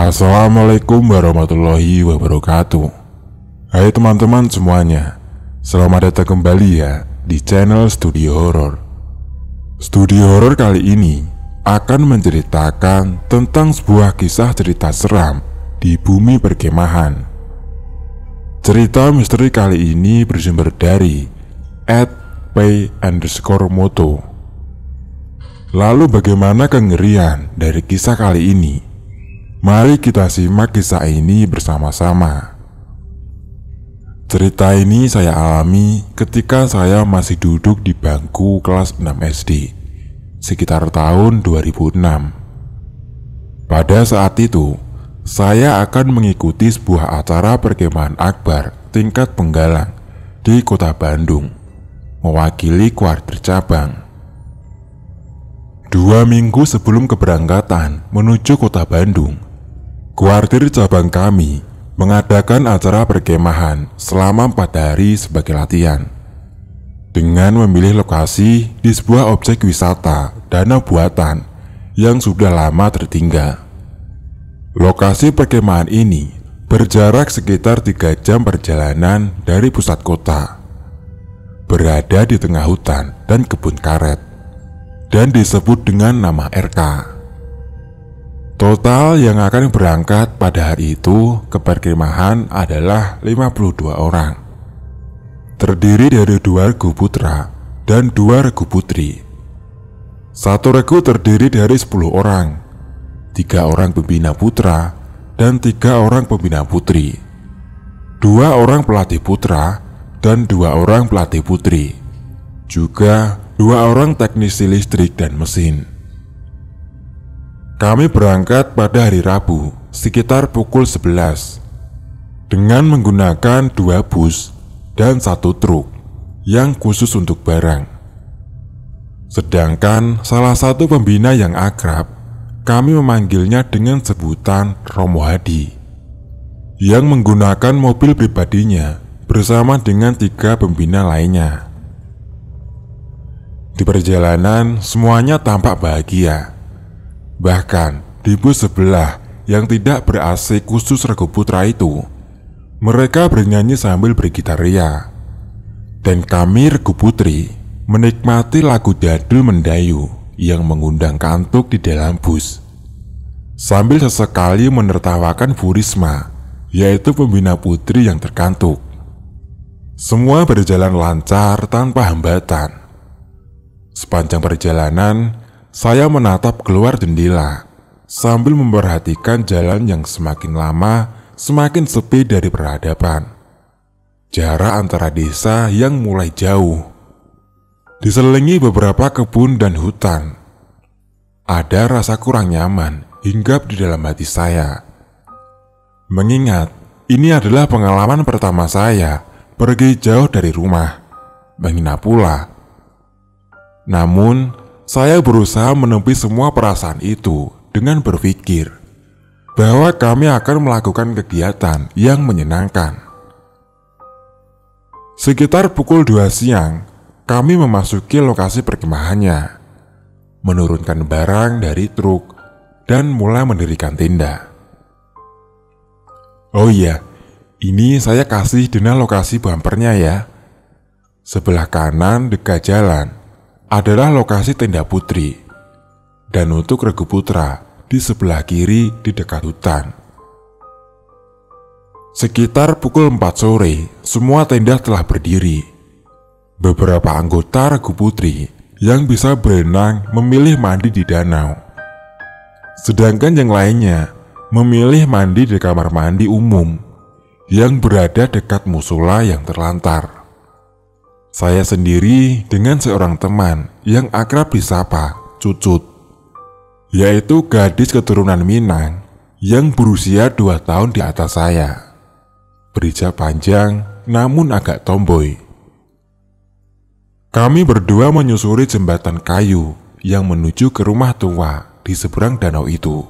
Assalamualaikum warahmatullahi wabarakatuh. Hai teman-teman semuanya, selamat datang kembali ya di channel Studio Horor. Studio Horor kali ini akan menceritakan tentang sebuah kisah cerita seram di bumi perkemahan. Cerita misteri kali ini bersumber dari @p_moto. Lalu bagaimana kengerian dari kisah kali ini? Mari kita simak kisah ini bersama-sama. Cerita ini saya alami ketika saya masih duduk di bangku kelas 6 SD, sekitar tahun 2006. Pada saat itu, saya akan mengikuti sebuah acara perkemahan akbar tingkat penggalang di kota Bandung, mewakili kuartir cabang. 2 minggu sebelum keberangkatan menuju kota Bandung, kuartir cabang kami mengadakan acara perkemahan selama 4 hari sebagai latihan, dengan memilih lokasi di sebuah objek wisata danau buatan yang sudah lama tertinggal. Lokasi perkemahan ini berjarak sekitar 3 jam perjalanan dari pusat kota, berada di tengah hutan dan kebun karet, dan disebut dengan nama RK. Total yang akan berangkat pada hari itu ke perkemahan adalah 52 orang, terdiri dari 2 regu putra dan 2 regu putri. 1 regu terdiri dari 10 orang, 3 orang pembina putra dan 3 orang pembina putri, 2 orang pelatih putra dan 2 orang pelatih putri, juga 2 orang teknisi listrik dan mesin. Kami berangkat pada hari Rabu sekitar pukul 11 dengan menggunakan 2 bus dan 1 truk yang khusus untuk barang. Sedangkan salah satu pembina yang akrab, kami memanggilnya dengan sebutan Romo Hadi, yang menggunakan mobil pribadinya bersama dengan 3 pembina lainnya. Di perjalanan semuanya tampak bahagia. Bahkan di bus sebelah yang tidak ber-AC khusus regu putra itu, mereka bernyanyi sambil bergitar ria. Dan kami regu putri menikmati lagu jadul mendayu yang mengundang kantuk di dalam bus, sambil sesekali menertawakan Bu Risma, yaitu pembina putri yang terkantuk. Semua berjalan lancar tanpa hambatan. Sepanjang perjalanan, saya menatap keluar jendela sambil memperhatikan jalan yang semakin lama semakin sepi dari peradaban. Jarak antara desa yang mulai jauh, diselingi beberapa kebun dan hutan. Ada rasa kurang nyaman hinggap di dalam hati saya, mengingat ini adalah pengalaman pertama saya pergi jauh dari rumah, menginap pula. Namun saya berusaha menepi semua perasaan itu dengan berpikir bahwa kami akan melakukan kegiatan yang menyenangkan. Sekitar pukul 2 siang, kami memasuki lokasi perkemahannya, menurunkan barang dari truk, dan mulai mendirikan tenda. Oh iya, ini saya kasih dengan lokasi bumpernya ya. Sebelah kanan dekat jalan adalah lokasi tenda putri, dan untuk regu putra di sebelah kiri di dekat hutan. Sekitar pukul 4 sore, semua tenda telah berdiri. Beberapa anggota regu putri yang bisa berenang memilih mandi di danau, sedangkan yang lainnya memilih mandi di kamar mandi umum yang berada dekat musola yang terlantar. Saya sendiri dengan seorang teman yang akrab disapa Cucut, yaitu gadis keturunan Minang yang berusia 2 tahun di atas saya, berhijab panjang namun agak tomboy. Kami berdua menyusuri jembatan kayu yang menuju ke rumah tua di seberang danau itu.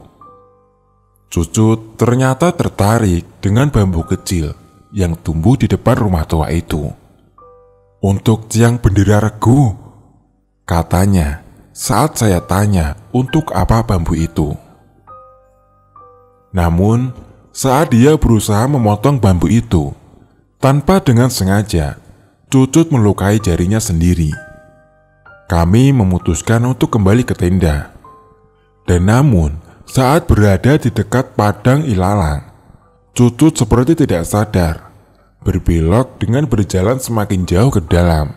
Cucut ternyata tertarik dengan bambu kecil yang tumbuh di depan rumah tua itu. "Untuk tiang bendera regu," katanya saat saya tanya untuk apa bambu itu. Namun, saat dia berusaha memotong bambu itu, tanpa dengan sengaja, Cucut melukai jarinya sendiri. Kami memutuskan untuk kembali ke tenda. Dan namun, saat berada di dekat padang ilalang, Cucut seperti tidak sadar, berbelok dengan berjalan semakin jauh ke dalam.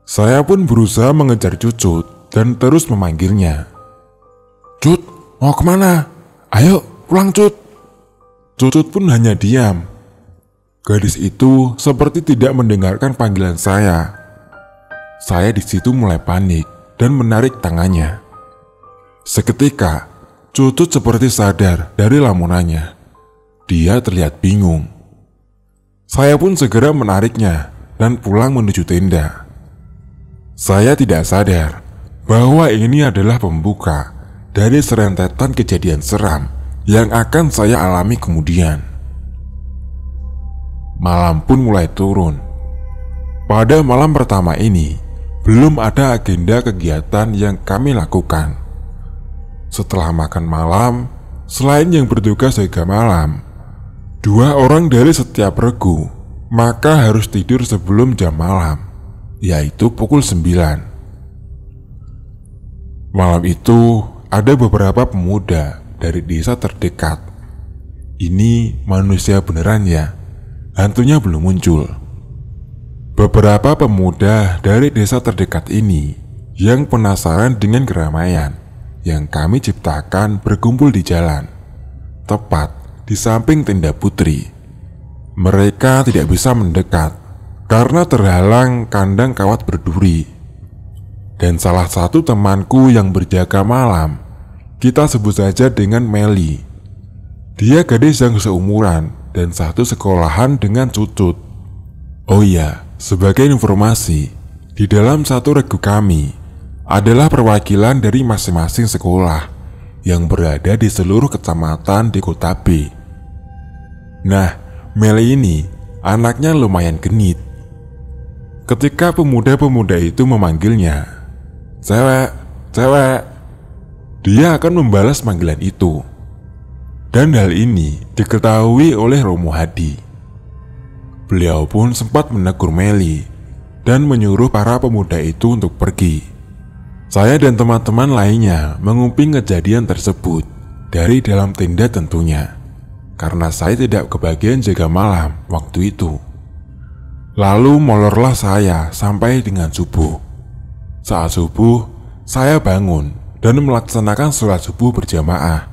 Saya pun berusaha mengejar Cucut dan terus memanggilnya. "Cut, mau kemana? Ayo pulang, Cut." Cucut pun hanya diam. Gadis itu seperti tidak mendengarkan panggilan saya. Saya di situ mulai panik dan menarik tangannya. Seketika, Cucut seperti sadar dari lamunannya. Dia terlihat bingung. Saya pun segera menariknya dan pulang menuju tenda. Saya tidak sadar bahwa ini adalah pembuka dari serentetan kejadian seram yang akan saya alami kemudian. Malam pun mulai turun. Pada malam pertama ini, belum ada agenda kegiatan yang kami lakukan. Setelah makan malam, selain yang bertugas jaga malam, 2 orang dari setiap regu maka harus tidur sebelum jam malam, yaitu pukul 9. Malam itu ada beberapa pemuda dari desa terdekat. Ini manusia beneran ya? Hantunya belum muncul. Beberapa pemuda dari desa terdekat ini yang penasaran dengan keramaian yang kami ciptakan berkumpul di jalan, tepat di samping tenda Putri. Mereka tidak bisa mendekat karena terhalang kandang kawat berduri. Dan salah satu temanku yang berjaga malam, kita sebut saja dengan Meli. Dia gadis yang seumuran dan satu sekolahan dengan Cucut. Oh iya, sebagai informasi, di dalam satu regu kami adalah perwakilan dari masing-masing sekolah yang berada di seluruh kecamatan di kota B. Nah, Meli ini anaknya lumayan genit. Ketika pemuda-pemuda itu memanggilnya, "Cewek, cewek," dia akan membalas panggilan itu. Dan hal ini diketahui oleh Romo Hadi. Beliau pun sempat menegur Meli dan menyuruh para pemuda itu untuk pergi. Saya dan teman-teman lainnya menguping kejadian tersebut dari dalam tenda tentunya, karena saya tidak kebagian jaga malam waktu itu. Lalu molorlah saya sampai dengan subuh. Saat subuh, saya bangun dan melaksanakan sholat subuh berjamaah.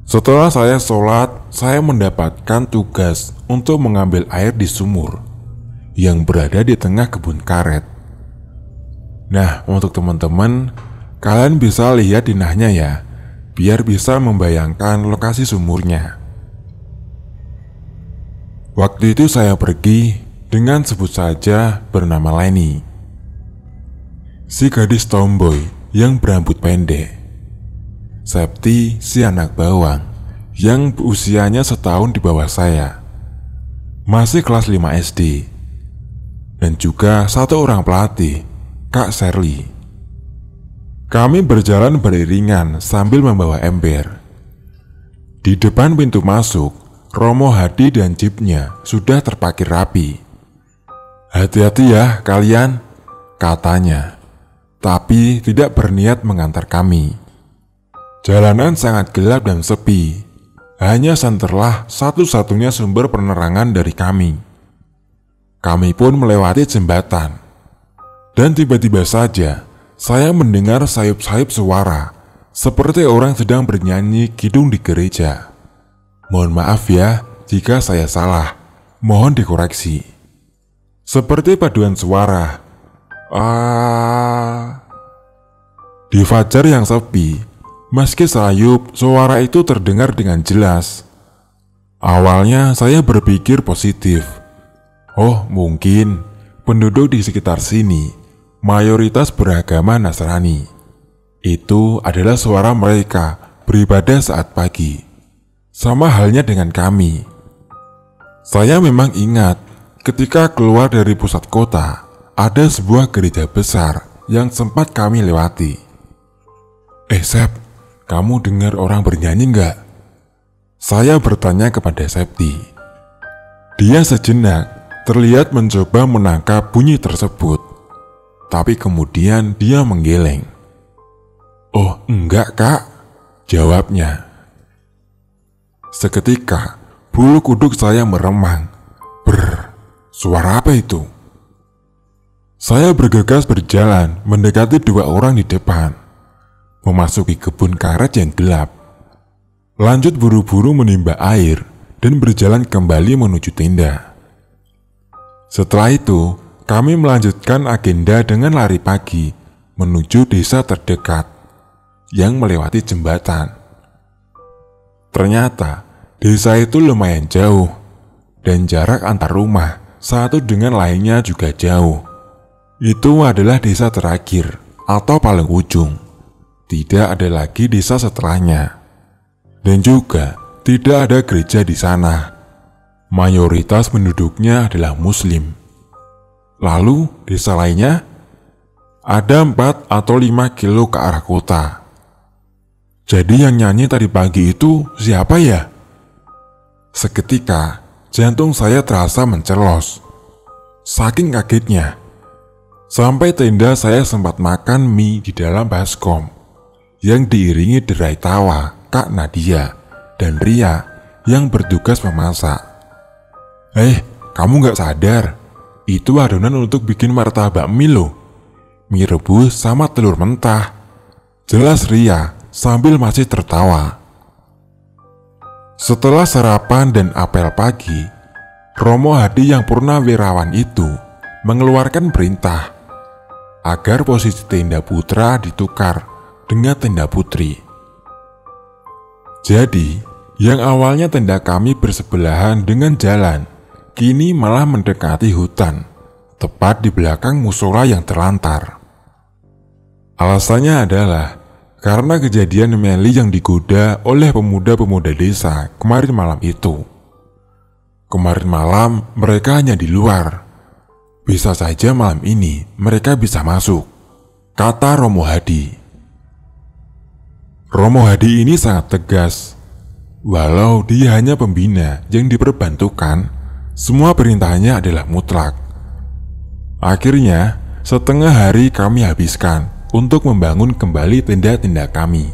Setelah saya sholat, saya mendapatkan tugas untuk mengambil air di sumur yang berada di tengah kebun karet. Nah, untuk teman-teman, kalian bisa lihat di nahnya ya, biar bisa membayangkan lokasi sumurnya. Waktu itu saya pergi dengan sebut saja bernama Leni, si gadis tomboy yang berambut pendek. Septi si anak bawang yang usianya setahun di bawah saya, masih kelas 5 SD. Dan juga satu orang pelatih, Kak Sherly. Kami berjalan beriringan sambil membawa ember. Di depan pintu masuk, Romo Hadi dan jeepnya sudah terparkir rapi. "Hati-hati ya kalian," katanya, tapi tidak berniat mengantar kami. Jalanan sangat gelap dan sepi. Hanya senterlah satu-satunya sumber penerangan dari kami. Kami pun melewati jembatan. Dan tiba-tiba saja, saya mendengar sayup-sayup suara, seperti orang sedang bernyanyi kidung di gereja. Mohon maaf ya, jika saya salah. Mohon dikoreksi. Seperti paduan suara. Di fajar yang sepi, meski sayup, suara itu terdengar dengan jelas. Awalnya saya berpikir positif. Oh, mungkin penduduk di sekitar sini mayoritas beragama Nasrani. Itu adalah suara mereka beribadah saat pagi. Sama halnya dengan kami. Saya memang ingat ketika keluar dari pusat kota, ada sebuah gereja besar yang sempat kami lewati. Sep, kamu dengar orang bernyanyi nggak? Saya bertanya kepada Septi. Dia sejenak terlihat mencoba menangkap bunyi tersebut, tapi kemudian dia menggeleng. Oh enggak kak, jawabnya. Seketika bulu kuduk saya meremang. Suara apa itu? Saya bergegas berjalan mendekati dua orang di depan, memasuki kebun karet yang gelap. Lanjut buru-buru menimba air dan berjalan kembali menuju tenda. Setelah itu, kami melanjutkan agenda dengan lari pagi menuju desa terdekat yang melewati jembatan. Ternyata desa itu lumayan jauh dan jarak antar rumah satu dengan lainnya juga jauh. Itu adalah desa terakhir atau paling ujung. Tidak ada lagi desa setelahnya. Dan juga tidak ada gereja di sana. Mayoritas penduduknya adalah Muslim. Lalu desa lainnya ada 4 atau 5 kilo ke arah kota. Jadi yang nyanyi tadi pagi itu siapa ya? Seketika jantung saya terasa mencelos. Saking kagetnya, sampai tenda saya sempat makan mie di dalam baskom yang diiringi derai tawa Kak Nadia dan Ria yang bertugas memasak. Kamu gak sadar? Itu adonan untuk bikin martabak mie loh. Mie rebus sama telur mentah. Jelas Ria sambil masih tertawa. Setelah sarapan dan apel pagi, Romo Hadi yang purnawirawan itu mengeluarkan perintah agar posisi tenda putra ditukar dengan tenda putri. Jadi, yang awalnya tenda kami bersebelahan dengan jalan, kini malah mendekati hutan, tepat di belakang musola yang terlantar. Alasannya adalah karena kejadian Meli yang digoda oleh pemuda-pemuda desa kemarin malam itu. Kemarin malam mereka hanya di luar. Bisa saja malam ini mereka bisa masuk, kata Romo Hadi. Romo Hadi ini sangat tegas. Walau dia hanya pembina yang diperbantukan, semua perintahnya adalah mutlak. Akhirnya, setengah hari kami habiskan untuk membangun kembali tenda-tenda kami.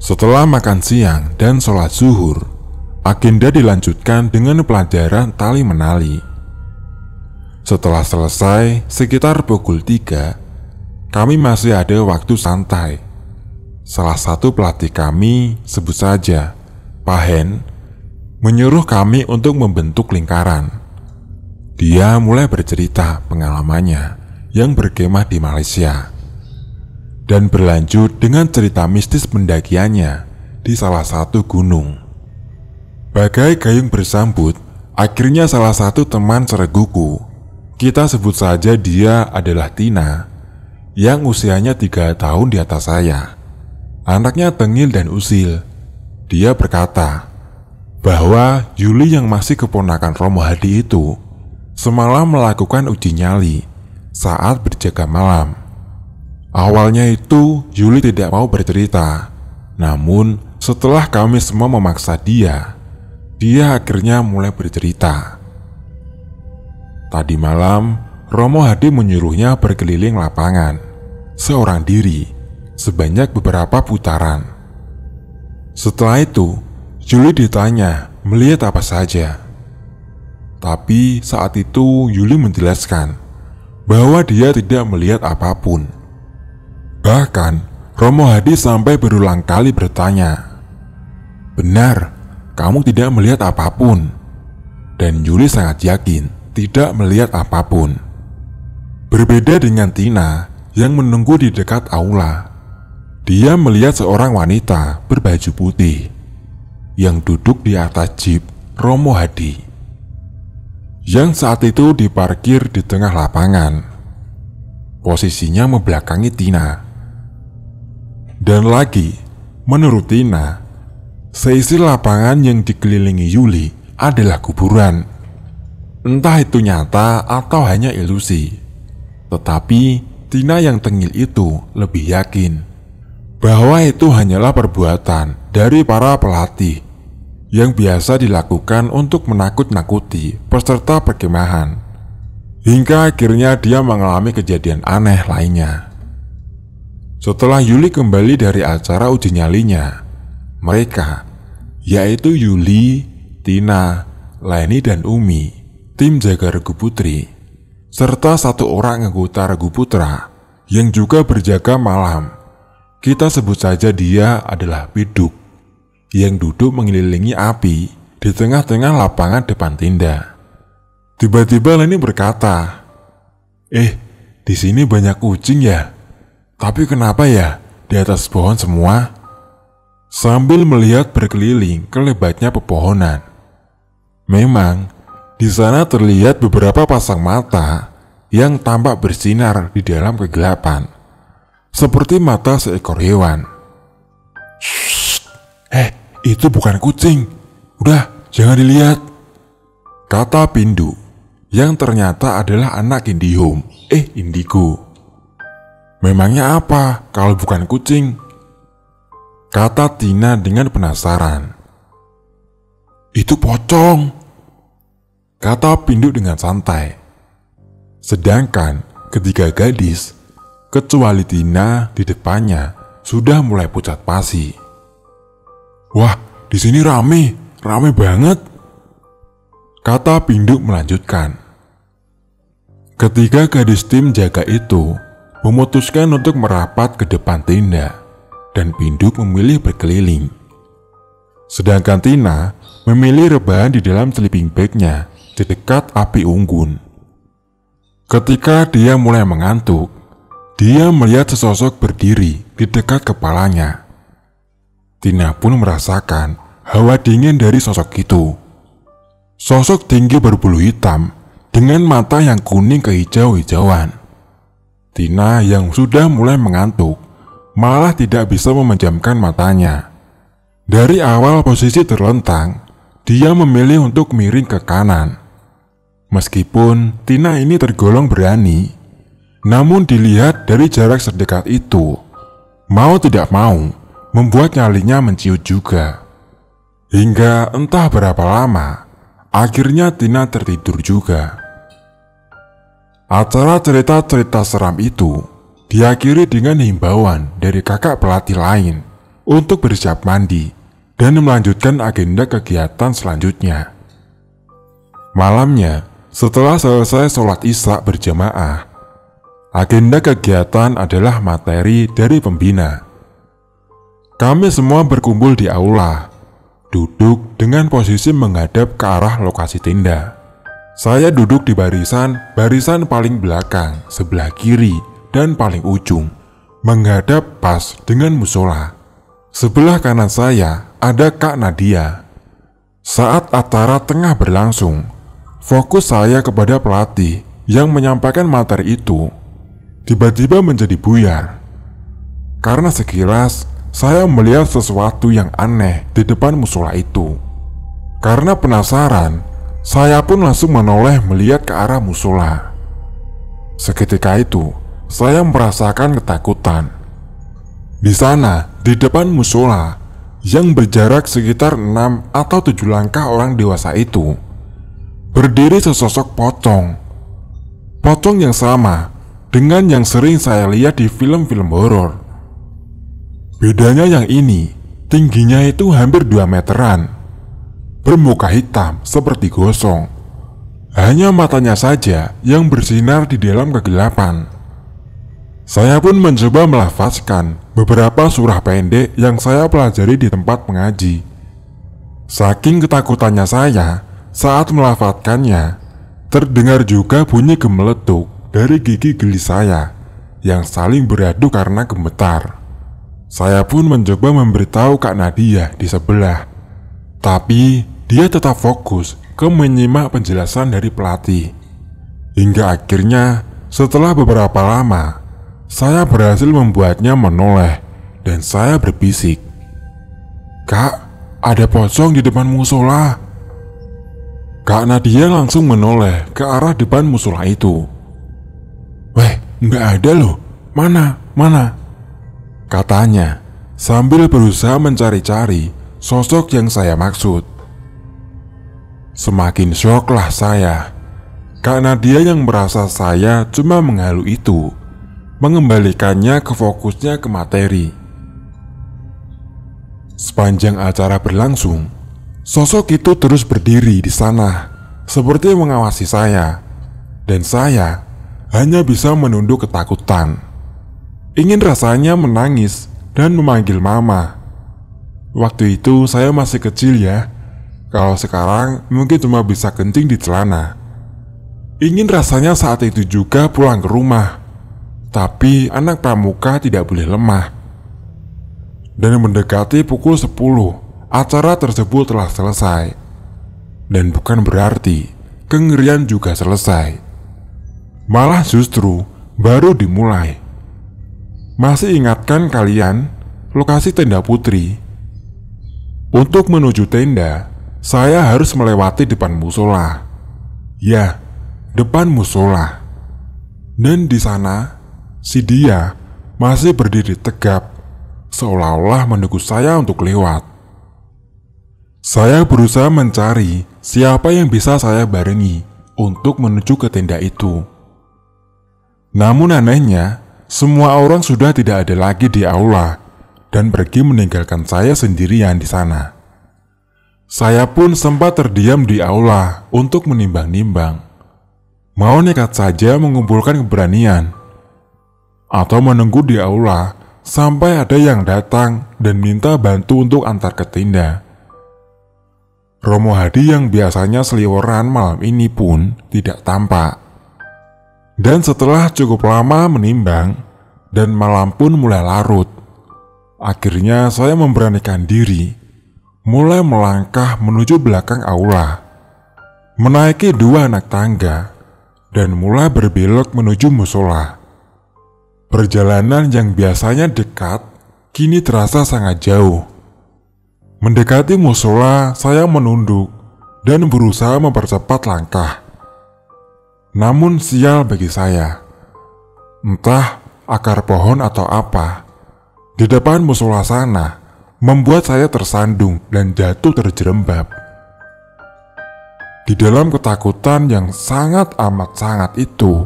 Setelah makan siang dan sholat zuhur, agenda dilanjutkan dengan pelajaran tali menali. Setelah selesai sekitar pukul 3, kami masih ada waktu santai. Salah satu pelatih kami, sebut saja Pak Hen, menyuruh kami untuk membentuk lingkaran. Dia mulai bercerita pengalamannya yang berkemah di Malaysia dan berlanjut dengan cerita mistis pendakiannya di salah satu gunung. Bagai gayung bersambut, akhirnya salah satu teman sereguku, kita sebut saja dia adalah Tina, yang usianya 3 tahun di atas saya. Anaknya tengil dan usil. Dia berkata bahwa Yuli yang masih keponakan Romo Hadi itu semalam melakukan uji nyali saat berjaga malam. Awalnya itu Yuli tidak mau bercerita, namun setelah kami semua memaksa dia akhirnya mulai bercerita. Tadi malam Romo Hadi menyuruhnya berkeliling lapangan seorang diri sebanyak beberapa putaran. Setelah itu, Yuli ditanya melihat apa saja. Tapi saat itu Yuli menjelaskan bahwa dia tidak melihat apapun. Bahkan Romo Hadi sampai berulang kali bertanya, "Benar, kamu tidak melihat apapun?" Dan Yuli sangat yakin tidak melihat apapun. Berbeda dengan Tina yang menunggu di dekat aula. Dia melihat seorang wanita berbaju putih yang duduk di atas jeep Romo Hadi yang saat itu diparkir di tengah lapangan. Posisinya membelakangi Tina. Dan lagi, menurut Tina, seisi lapangan yang dikelilingi Yuli adalah kuburan. Entah itu nyata atau hanya ilusi, tetapi Tina yang tengil itu lebih yakin bahwa itu hanyalah perbuatan dari para pelatih yang biasa dilakukan untuk menakut-nakuti peserta perkemahan, hingga akhirnya dia mengalami kejadian aneh lainnya. Setelah Yuli kembali dari acara uji nyalinya, mereka, yaitu Yuli, Tina, Leni dan Umi, tim jaga Regu Putri, serta satu orang anggota Regu Putra yang juga berjaga malam, kita sebut saja dia adalah Biduk, yang duduk mengelilingi api di tengah-tengah lapangan depan tenda. Tiba-tiba Leni berkata, di sini banyak kucing ya? Tapi kenapa ya di atas pohon semua?" Sambil melihat berkeliling ke lebatnya pepohonan. Memang di sana terlihat beberapa pasang mata yang tampak bersinar di dalam kegelapan, seperti mata seekor hewan. Itu bukan kucing. Udah, jangan dilihat," kata Pindu, yang ternyata adalah anak Indihome, Indigo. "Memangnya apa kalau bukan kucing?" kata Tina dengan penasaran. "Itu pocong," kata Pindu dengan santai. Sedangkan ketiga gadis, kecuali Tina di depannya, sudah mulai pucat pasi. "Wah, di sini rame banget," kata Pindu melanjutkan. Ketiga gadis tim jaga itu memutuskan untuk merapat ke depan tenda, dan Pindu memilih berkeliling. Sedangkan Tina memilih rebahan di dalam sleeping bagnya di dekat api unggun. Ketika dia mulai mengantuk, dia melihat sesosok berdiri di dekat kepalanya. Tina pun merasakan hawa dingin dari sosok itu. Sosok tinggi berbulu hitam dengan mata yang kuning kehijau-hijauan. Tina yang sudah mulai mengantuk malah tidak bisa memejamkan matanya. Dari awal posisi terlentang, dia memilih untuk miring ke kanan. Meskipun Tina ini tergolong berani, namun dilihat dari jarak sedekat itu, mau tidak mau membuat nyalinya menciut juga. Hingga entah berapa lama, akhirnya Tina tertidur juga. Acara cerita-cerita seram itu diakhiri dengan himbauan dari kakak pelatih lain untuk bersiap mandi dan melanjutkan agenda kegiatan selanjutnya. Malamnya, setelah selesai sholat Isya berjamaah, agenda kegiatan adalah materi dari pembina. Kami semua berkumpul di aula, duduk dengan posisi menghadap ke arah lokasi tenda. Saya duduk di barisan paling belakang, sebelah kiri, dan paling ujung, menghadap pas dengan musola. Sebelah kanan saya ada Kak Nadia. Saat acara tengah berlangsung, fokus saya kepada pelatih yang menyampaikan materi itu tiba-tiba menjadi buyar. Karena sekilas saya melihat sesuatu yang aneh di depan musola itu. Karena penasaran, saya pun langsung menoleh melihat ke arah musola. Seketika itu, saya merasakan ketakutan. Di sana, di depan musola, yang berjarak sekitar 6 atau 7 langkah orang dewasa itu, berdiri sesosok pocong. Pocong yang sama dengan yang sering saya lihat di film-film horor. Bedanya yang ini, tingginya itu hampir 2 meteran. Bermuka hitam seperti gosong. Hanya matanya saja yang bersinar di dalam kegelapan. Saya pun mencoba melafazkan beberapa surah pendek yang saya pelajari di tempat mengaji. Saking ketakutannya saya saat melafazkannya, terdengar juga bunyi gemeletuk dari gigi geli saya yang saling beradu karena gemetar. Saya pun mencoba memberitahu Kak Nadia di sebelah, tapi dia tetap fokus ke menyimak penjelasan dari pelatih. Hingga akhirnya setelah beberapa lama, saya berhasil membuatnya menoleh dan saya berbisik, "Kak, ada pocong di depan musola." Kak Nadia langsung menoleh ke arah depan musola itu. "Weh, nggak ada loh, mana?" katanya sambil berusaha mencari-cari sosok yang saya maksud. Semakin syoklah saya, karena dia yang merasa saya cuma menghalu itu, mengembalikannya ke fokusnya ke materi. Sepanjang acara berlangsung, sosok itu terus berdiri di sana, seperti mengawasi saya, dan saya hanya bisa menunduk ketakutan. Ingin rasanya menangis dan memanggil mama. Waktu itu saya masih kecil ya, kalau sekarang mungkin cuma bisa kencing di celana. Ingin rasanya saat itu juga pulang ke rumah, tapi anak pramuka tidak boleh lemah. Dan mendekati pukul 10, acara tersebut telah selesai. Dan bukan berarti kengerian juga selesai. Malah justru baru dimulai. Masih ingatkan kalian lokasi tenda putri? Untuk menuju tenda, saya harus melewati depan musola. Ya, depan musola. Dan di sana, si dia masih berdiri tegap, seolah-olah menunggu saya untuk lewat. Saya berusaha mencari siapa yang bisa saya barengi untuk menuju ke tenda itu. Namun anehnya, semua orang sudah tidak ada lagi di aula dan pergi meninggalkan saya sendirian di sana. Saya pun sempat terdiam di aula untuk menimbang-nimbang. Mau nekat saja mengumpulkan keberanian, atau menunggu di aula sampai ada yang datang dan minta bantu untuk antar ke tenda. Romo Hadi yang biasanya seliweran malam ini pun tidak tampak. Dan setelah cukup lama menimbang dan malam pun mulai larut, akhirnya saya memberanikan diri, mulai melangkah menuju belakang aula, menaiki 2 anak tangga, dan mulai berbelok menuju musola. Perjalanan yang biasanya dekat, kini terasa sangat jauh. Mendekati musola, saya menunduk dan berusaha mempercepat langkah. Namun sial bagi saya, entah akar pohon atau apa, di depan musola sana membuat saya tersandung dan jatuh terjerembab. Di dalam ketakutan yang sangat amat sangat itu,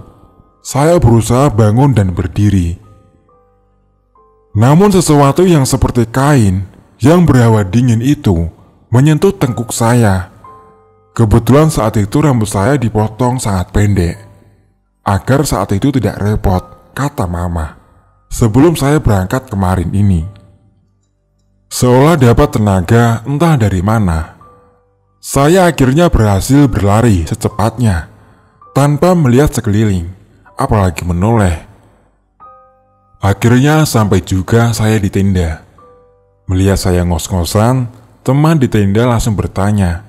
saya berusaha bangun dan berdiri. Namun sesuatu yang seperti kain yang berhawa dingin itu menyentuh tengkuk saya. Kebetulan saat itu rambut saya dipotong sangat pendek, agar saat itu tidak repot, kata mama, sebelum saya berangkat kemarin ini. Seolah dapat tenaga entah dari mana, saya akhirnya berhasil berlari secepatnya, tanpa melihat sekeliling, apalagi menoleh. Akhirnya sampai juga saya di tenda. Melihat saya ngos-ngosan, teman di tenda langsung bertanya,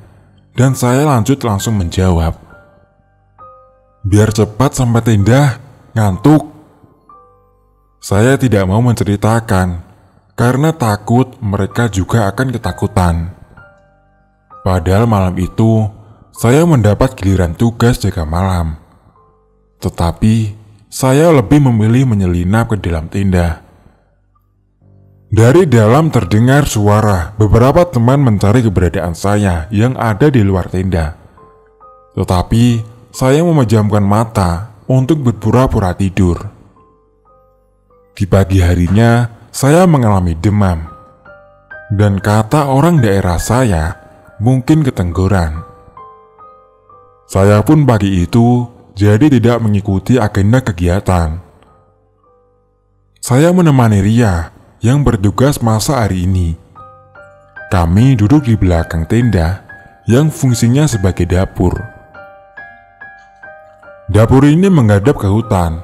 dan saya langsung menjawab, "Biar cepat sampai tenda, ngantuk." Saya tidak mau menceritakan, karena takut mereka juga akan ketakutan. Padahal malam itu, saya mendapat giliran tugas jaga malam. Tetapi, saya lebih memilih menyelinap ke dalam tenda. Dari dalam terdengar suara beberapa teman mencari keberadaan saya yang ada di luar tenda. Tetapi, saya memejamkan mata untuk berpura-pura tidur. Di pagi harinya, saya mengalami demam. Dan kata orang daerah saya, mungkin ketenggoran. Saya pun pagi itu jadi tidak mengikuti agenda kegiatan. Saya menemani Ria yang bertugas masak hari ini. Kami duduk di belakang tenda yang fungsinya sebagai dapur. Dapur ini menghadap ke hutan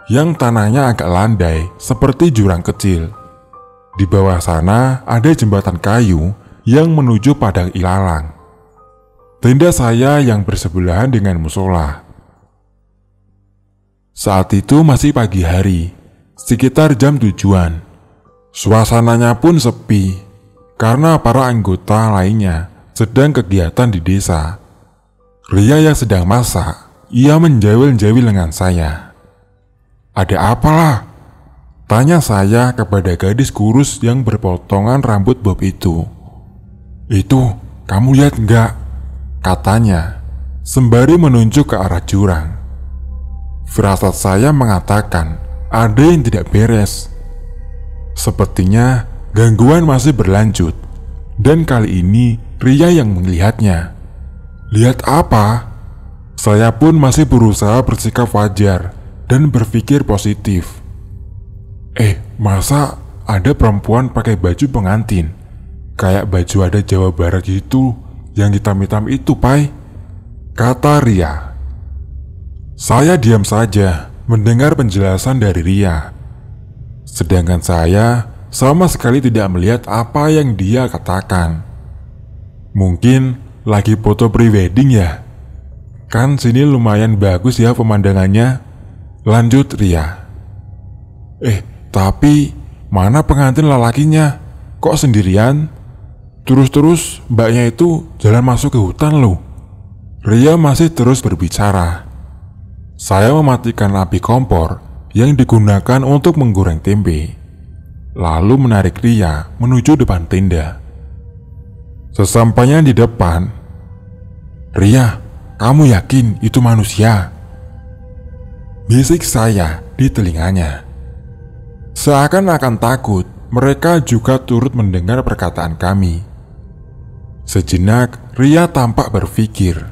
yang tanahnya agak landai seperti jurang kecil. Di bawah sana ada jembatan kayu yang menuju padang ilalang. Tenda saya yang bersebelahan dengan musola. Saat itu masih pagi hari, sekitar jam 7-an. Suasananya pun sepi, karena para anggota lainnya sedang kegiatan di desa. Ria yang sedang masak, ia menjawil-jawil dengan saya. "Ada apalah?" Tanya saya kepada gadis kurus yang berpotongan rambut bob itu. Itu, kamu lihat enggak? Katanya, sembari menunjuk ke arah jurang. Firasat saya mengatakan ada yang tidak beres. Sepertinya gangguan masih berlanjut, dan kali ini Ria yang melihatnya. Lihat apa? Saya pun masih berusaha bersikap wajar dan berpikir positif. Masa ada perempuan pakai baju pengantin? Kayak baju ada Jawa Barat gitu, yang hitam-hitam itu, Pai, kata Ria. Saya diam saja mendengar penjelasan dari Ria. Sedangkan saya sama sekali tidak melihat apa yang dia katakan. Mungkin lagi foto prewedding ya? Kan sini lumayan bagus ya pemandangannya, lanjut Ria. Tapi mana pengantin lelakinya? Kok sendirian? Terus mbaknya itu jalan masuk ke hutan loh. Ria masih terus berbicara. Saya mematikan api kompor yang digunakan untuk menggoreng tempe, lalu menarik Ria menuju depan tenda. Sesampainya di depan, "Ria, kamu yakin itu manusia?" bisik saya di telinganya. Seakan-akan takut mereka juga turut mendengar perkataan kami. Sejenak Ria tampak berpikir.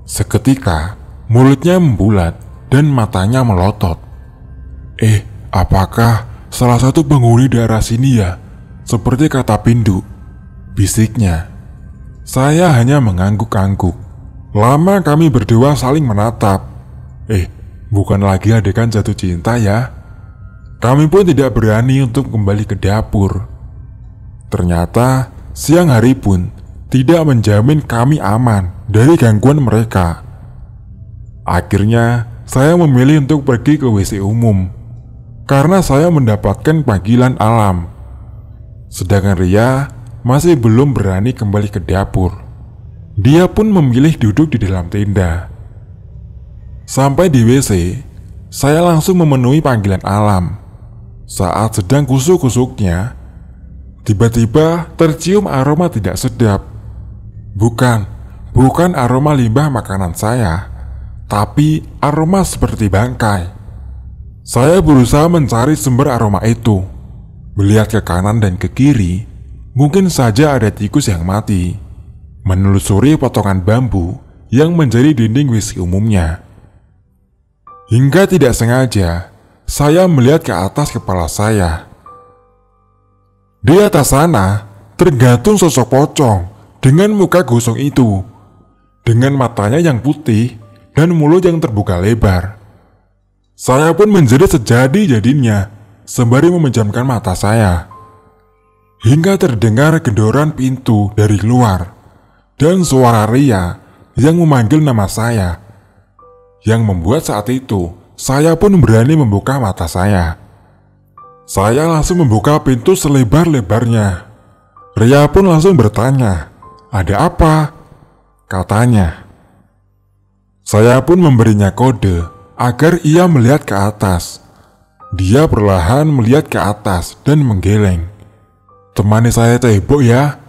Seketika mulutnya membulat dan matanya melotot. Apakah salah satu penghuni daerah sini ya? Seperti kata Pindu, bisiknya. Saya hanya mengangguk-angguk. Lama kami berdua saling menatap. Bukan lagi adegan jatuh cinta ya? Kami pun tidak berani untuk kembali ke dapur. Ternyata siang hari pun tidak menjamin kami aman dari gangguan mereka. Akhirnya saya memilih untuk pergi ke WC umum karena saya mendapatkan panggilan alam. Sedangkan Ria masih belum berani kembali ke dapur. Dia pun memilih duduk di dalam tenda. Sampai di WC, saya langsung memenuhi panggilan alam. Saat sedang kusuk-kusuknya, tiba-tiba tercium aroma tidak sedap. Bukan aroma limbah makanan saya, tapi aroma seperti bangkai. Saya berusaha mencari sumber aroma itu. Melihat ke kanan dan ke kiri, mungkin saja ada tikus yang mati. Menelusuri potongan bambu yang menjadi dinding WC umumnya. Hingga tidak sengaja, saya melihat ke atas kepala saya. Di atas sana tergantung sosok pocong dengan muka gosong itu, dengan matanya yang putih dan mulut yang terbuka lebar. Saya pun menjadi sejadi-jadinya sembari memejamkan mata saya. Hingga terdengar gendoran pintu dari luar dan suara Ria yang memanggil nama saya, yang membuat saat itu saya pun berani membuka mata saya. Saya langsung membuka pintu selebar-lebarnya. Ria pun langsung bertanya, "Ada apa?" katanya. Saya pun memberinya kode agar ia melihat ke atas. Dia perlahan melihat ke atas dan menggeleng. "Temani saya tebok ya,"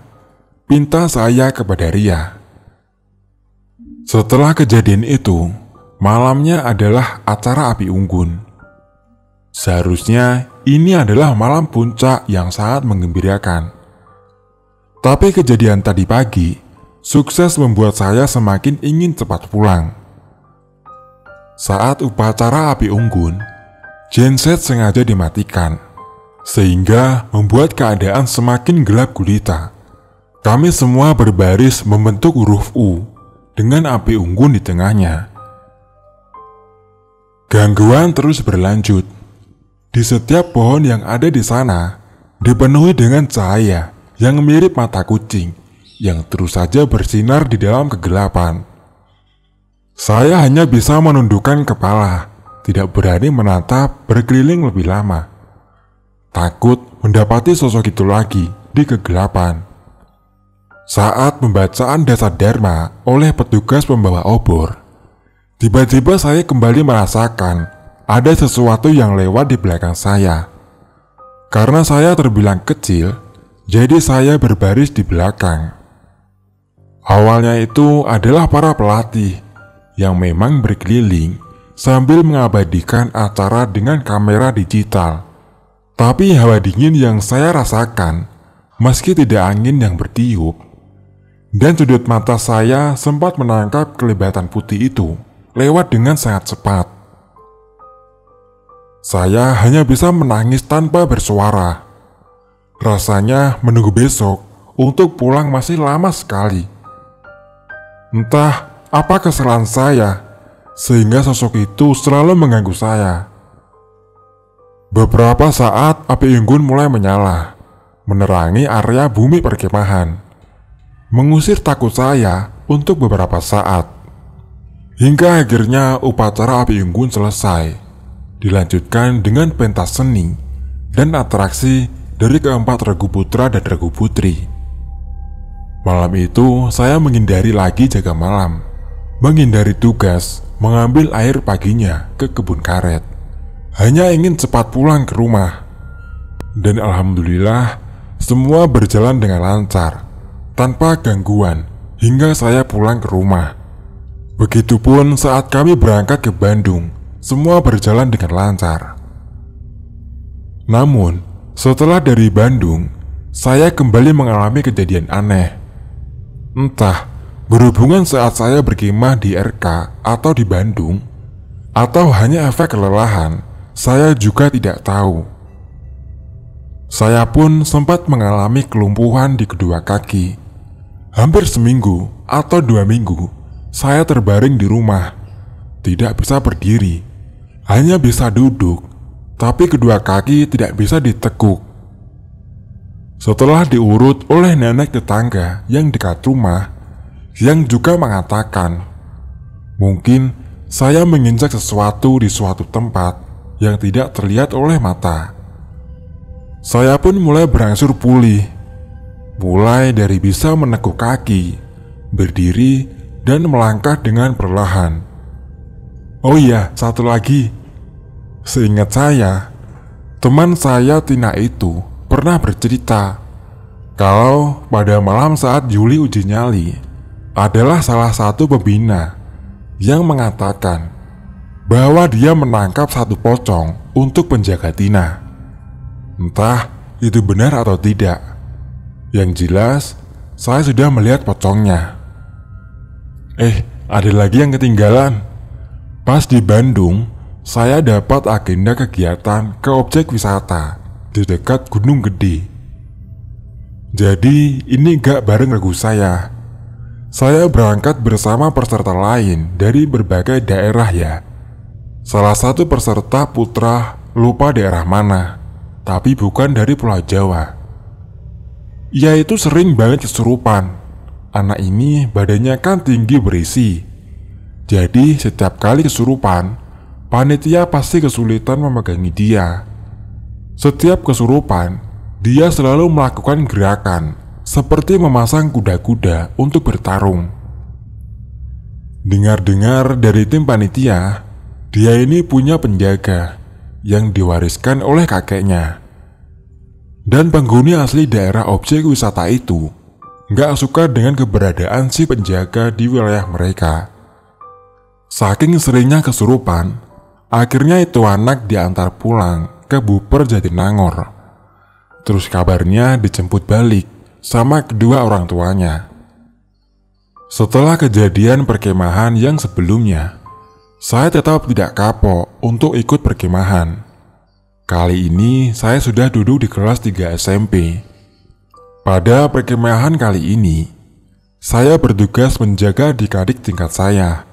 pinta saya kepada Ria. Setelah kejadian itu, malamnya adalah acara api unggun. Seharusnya ini adalah malam puncak yang sangat menggembirakan. Tapi kejadian tadi pagi sukses membuat saya semakin ingin cepat pulang. Saat upacara api unggun, genset sengaja dimatikan, sehingga membuat keadaan semakin gelap gulita. Kami semua berbaris membentuk huruf U dengan api unggun di tengahnya. Gangguan terus berlanjut. Di setiap pohon yang ada di sana dipenuhi dengan cahaya yang mirip mata kucing yang terus saja bersinar di dalam kegelapan. Saya hanya bisa menundukkan kepala, tidak berani menatap berkeliling lebih lama. Takut mendapati sosok itu lagi di kegelapan. Saat pembacaan dasar dharma oleh petugas pembawa obor, tiba-tiba saya kembali merasakan ada sesuatu yang lewat di belakang saya. Karena saya terbilang kecil, jadi saya berbaris di belakang. Awalnya itu adalah para pelatih yang memang berkeliling sambil mengabadikan acara dengan kamera digital. Tapi hawa dingin yang saya rasakan, meski tidak angin yang bertiup, dan sudut mata saya sempat menangkap kelebatan putih itu lewat dengan sangat cepat. Saya hanya bisa menangis tanpa bersuara. Rasanya menunggu besok untuk pulang masih lama sekali. Entah apa kesalahan saya, sehingga sosok itu selalu mengganggu saya. Beberapa saat api unggun mulai menyala, menerangi area bumi perkemahan, mengusir takut saya untuk beberapa saat. Hingga akhirnya upacara api unggun selesai, dilanjutkan dengan pentas seni dan atraksi dari keempat regu putra dan regu putri. Malam itu saya menghindari lagi jaga malam, menghindari tugas mengambil air paginya ke kebun karet. Hanya ingin cepat pulang ke rumah. Dan alhamdulillah semua berjalan dengan lancar, tanpa gangguan hingga saya pulang ke rumah. Begitupun saat kami berangkat ke Bandung, semua berjalan dengan lancar. Namun setelah dari Bandung, saya kembali mengalami kejadian aneh. Entah berhubungan saat saya berkemah di RK atau di Bandung, atau hanya efek kelelahan, saya juga tidak tahu. Saya pun sempat mengalami kelumpuhan di kedua kaki. Hampir seminggu atau 2 minggu, saya terbaring di rumah, tidak bisa berdiri, hanya bisa duduk, tapi kedua kaki tidak bisa ditekuk. Setelah diurut oleh nenek tetangga yang dekat rumah, yang juga mengatakan, mungkin saya menginjak sesuatu di suatu tempat yang tidak terlihat oleh mata. Saya pun mulai berangsur pulih, mulai dari bisa menekuk kaki, berdiri, dan melangkah dengan perlahan. Oh iya, satu lagi. Seingat saya, teman saya Tina itu pernah bercerita kalau pada malam saat Juli uji nyali adalah salah satu pembina yang mengatakan bahwa dia menangkap satu pocong untuk penjaga Tina. Entah itu benar atau tidak. Yang jelas, saya sudah melihat pocongnya. Ada lagi yang ketinggalan. Pas di Bandung, saya dapat agenda kegiatan ke objek wisata di dekat Gunung Gede. Jadi ini gak bareng regu saya. Saya berangkat bersama peserta lain dari berbagai daerah ya. Salah satu peserta putra lupa daerah mana, tapi bukan dari Pulau Jawa. Ia itu sering banget kesurupan. Anak ini badannya kan tinggi berisi. Jadi setiap kali kesurupan, panitia pasti kesulitan memegangi dia. Setiap kesurupan, dia selalu melakukan gerakan seperti memasang kuda-kuda untuk bertarung. Dengar-dengar dari tim panitia, dia ini punya penjaga yang diwariskan oleh kakeknya. Dan penghuni asli daerah objek wisata itu gak suka dengan keberadaan si penjaga di wilayah mereka. Saking seringnya kesurupan, akhirnya itu anak diantar pulang ke Buper Jatinangor. Terus kabarnya dijemput balik sama kedua orang tuanya. Setelah kejadian perkemahan yang sebelumnya, saya tetap tidak kapok untuk ikut perkemahan. Kali ini saya sudah duduk di kelas 3 SMP. Pada perkemahan kali ini, saya bertugas menjaga adik-adik tingkat saya.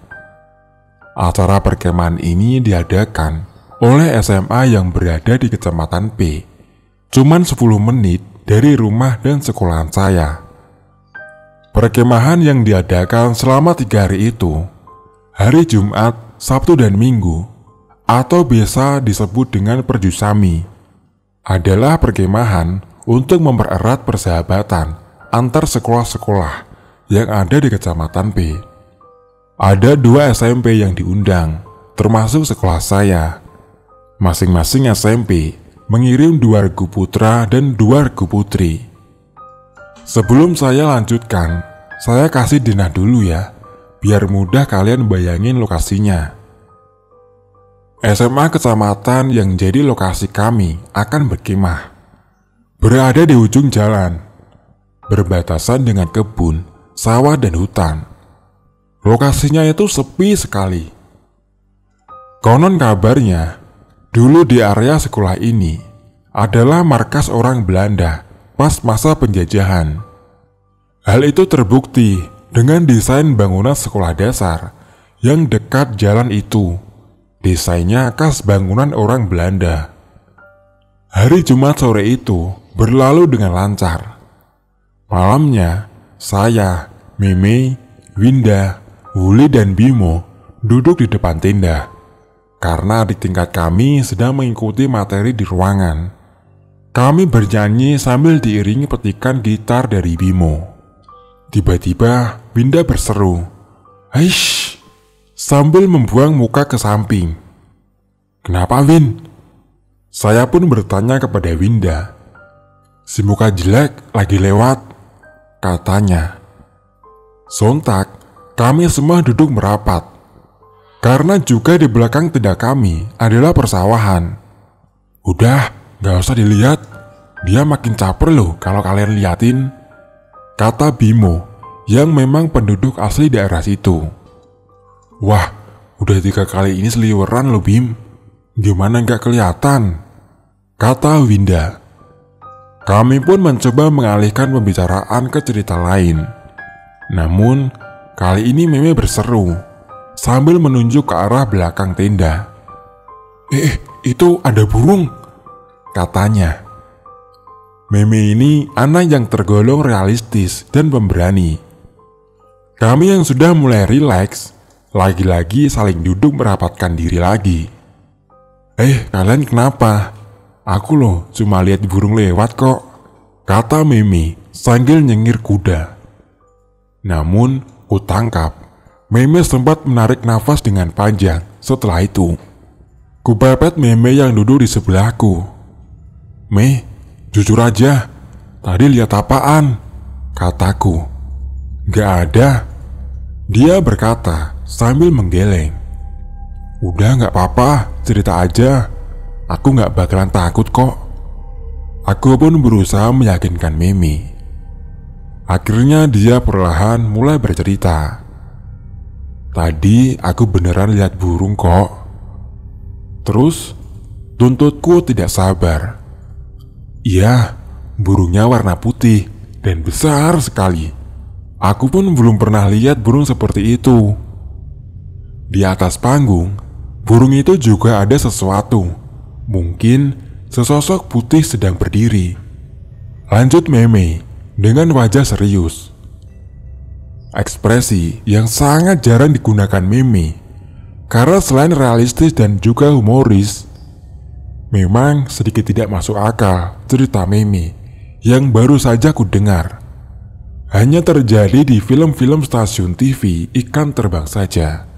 Acara perkemahan ini diadakan oleh SMA yang berada di Kecamatan P, cuman 10 menit dari rumah dan sekolahan saya. Perkemahan yang diadakan selama 3 hari itu, hari Jumat, Sabtu dan Minggu, atau biasa disebut dengan perjusami, adalah perkemahan untuk mempererat persahabatan antar sekolah-sekolah yang ada di Kecamatan P. Ada 2 SMP yang diundang, termasuk sekolah saya. Masing-masing SMP mengirim 2 regu putra dan 2 regu putri. Sebelum saya lanjutkan, saya kasih denah dulu ya, biar mudah kalian bayangin lokasinya. SMA kecamatan yang jadi lokasi kami akan berkemah berada di ujung jalan, berbatasan dengan kebun, sawah dan hutan. Lokasinya itu sepi sekali. Konon kabarnya, dulu di area sekolah ini adalah markas orang Belanda pas masa penjajahan. Hal itu terbukti dengan desain bangunan sekolah dasar yang dekat jalan itu. Desainnya khas bangunan orang Belanda. Hari Jumat sore itu berlalu dengan lancar. Malamnya, saya, Meme, Winda, Wuli dan Bimo duduk di depan tenda karena adik tingkat kami sedang mengikuti materi di ruangan. Kami bernyanyi sambil diiringi petikan gitar dari Bimo. Tiba-tiba Winda berseru, "Aish!" sambil membuang muka ke samping. "Kenapa, Win?" Saya pun bertanya kepada Winda. "Si muka jelek lagi lewat," katanya. Sontak, kami semua duduk merapat. Karena juga di belakang tenda kami adalah persawahan. "Udah, gak usah dilihat. Dia makin caper loh kalau kalian liatin," kata Bimo yang memang penduduk asli daerah situ. "Wah, udah 3 kali ini seliweran loh Bim. Gimana gak kelihatan?" kata Winda. Kami pun mencoba mengalihkan pembicaraan ke cerita lain. Namun, kali ini Meme berseru sambil menunjuk ke arah belakang tenda. Itu ada burung," katanya. Meme ini anak yang tergolong realistis dan pemberani. Kami yang sudah mulai rileks, lagi-lagi saling duduk merapatkan diri lagi. Kalian kenapa? Aku loh cuma lihat burung lewat kok," kata Meme sambil nyengir kuda. Namun, kutangkap Meme sempat menarik nafas dengan panjang. Setelah itu, kupepet Meme yang duduk di sebelahku. "Me, jujur aja, tadi lihat apaan?" kataku. "Gak ada," dia berkata sambil menggeleng. "Udah gak apa-apa, cerita aja. Aku gak bakalan takut kok." Aku pun berusaha meyakinkan Meme. Akhirnya dia perlahan mulai bercerita. "Tadi aku beneran lihat burung kok." Terus tuntutku tidak sabar. "Iya, burungnya warna putih dan besar sekali. Aku pun belum pernah lihat burung seperti itu." Di atas panggung, burung itu juga ada sesuatu. Mungkin sesosok putih sedang berdiri. Lanjut Meme dengan wajah serius. Ekspresi yang sangat jarang digunakan Meme, karena selain realistis dan juga humoris, memang sedikit tidak masuk akal cerita Meme yang baru saja ku dengar. Hanya terjadi di film-film stasiun TV ikan terbang saja.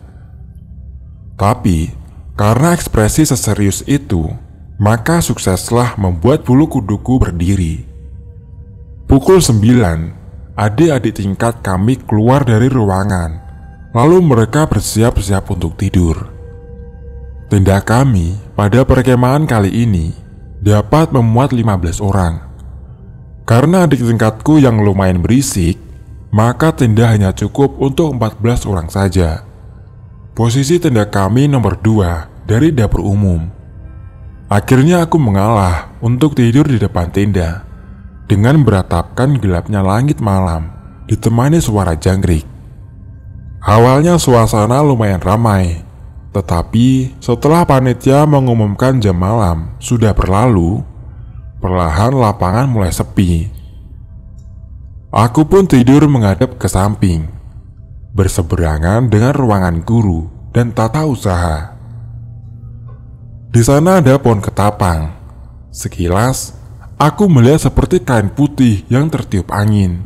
Tapi, karena ekspresi seserius itu, maka sukseslah membuat bulu kuduku berdiri. Pukul 9, adik-adik tingkat kami keluar dari ruangan. Lalu mereka bersiap-siap untuk tidur. Tenda kami pada perkemahan kali ini dapat memuat 15 orang. Karena adik tingkatku yang lumayan berisik, maka tenda hanya cukup untuk 14 orang saja. Posisi tenda kami nomor 2 dari dapur umum. Akhirnya aku mengalah untuk tidur di depan tenda dengan beratapkan gelapnya langit malam ditemani suara jangkrik. Awalnya suasana lumayan ramai, tetapi setelah panitia mengumumkan jam malam sudah berlalu, perlahan lapangan mulai sepi. Aku pun tidur menghadap ke samping, berseberangan dengan ruangan guru dan tata usaha. Di sana ada pohon ketapang. Sekilas, aku melihat seperti kain putih yang tertiup angin.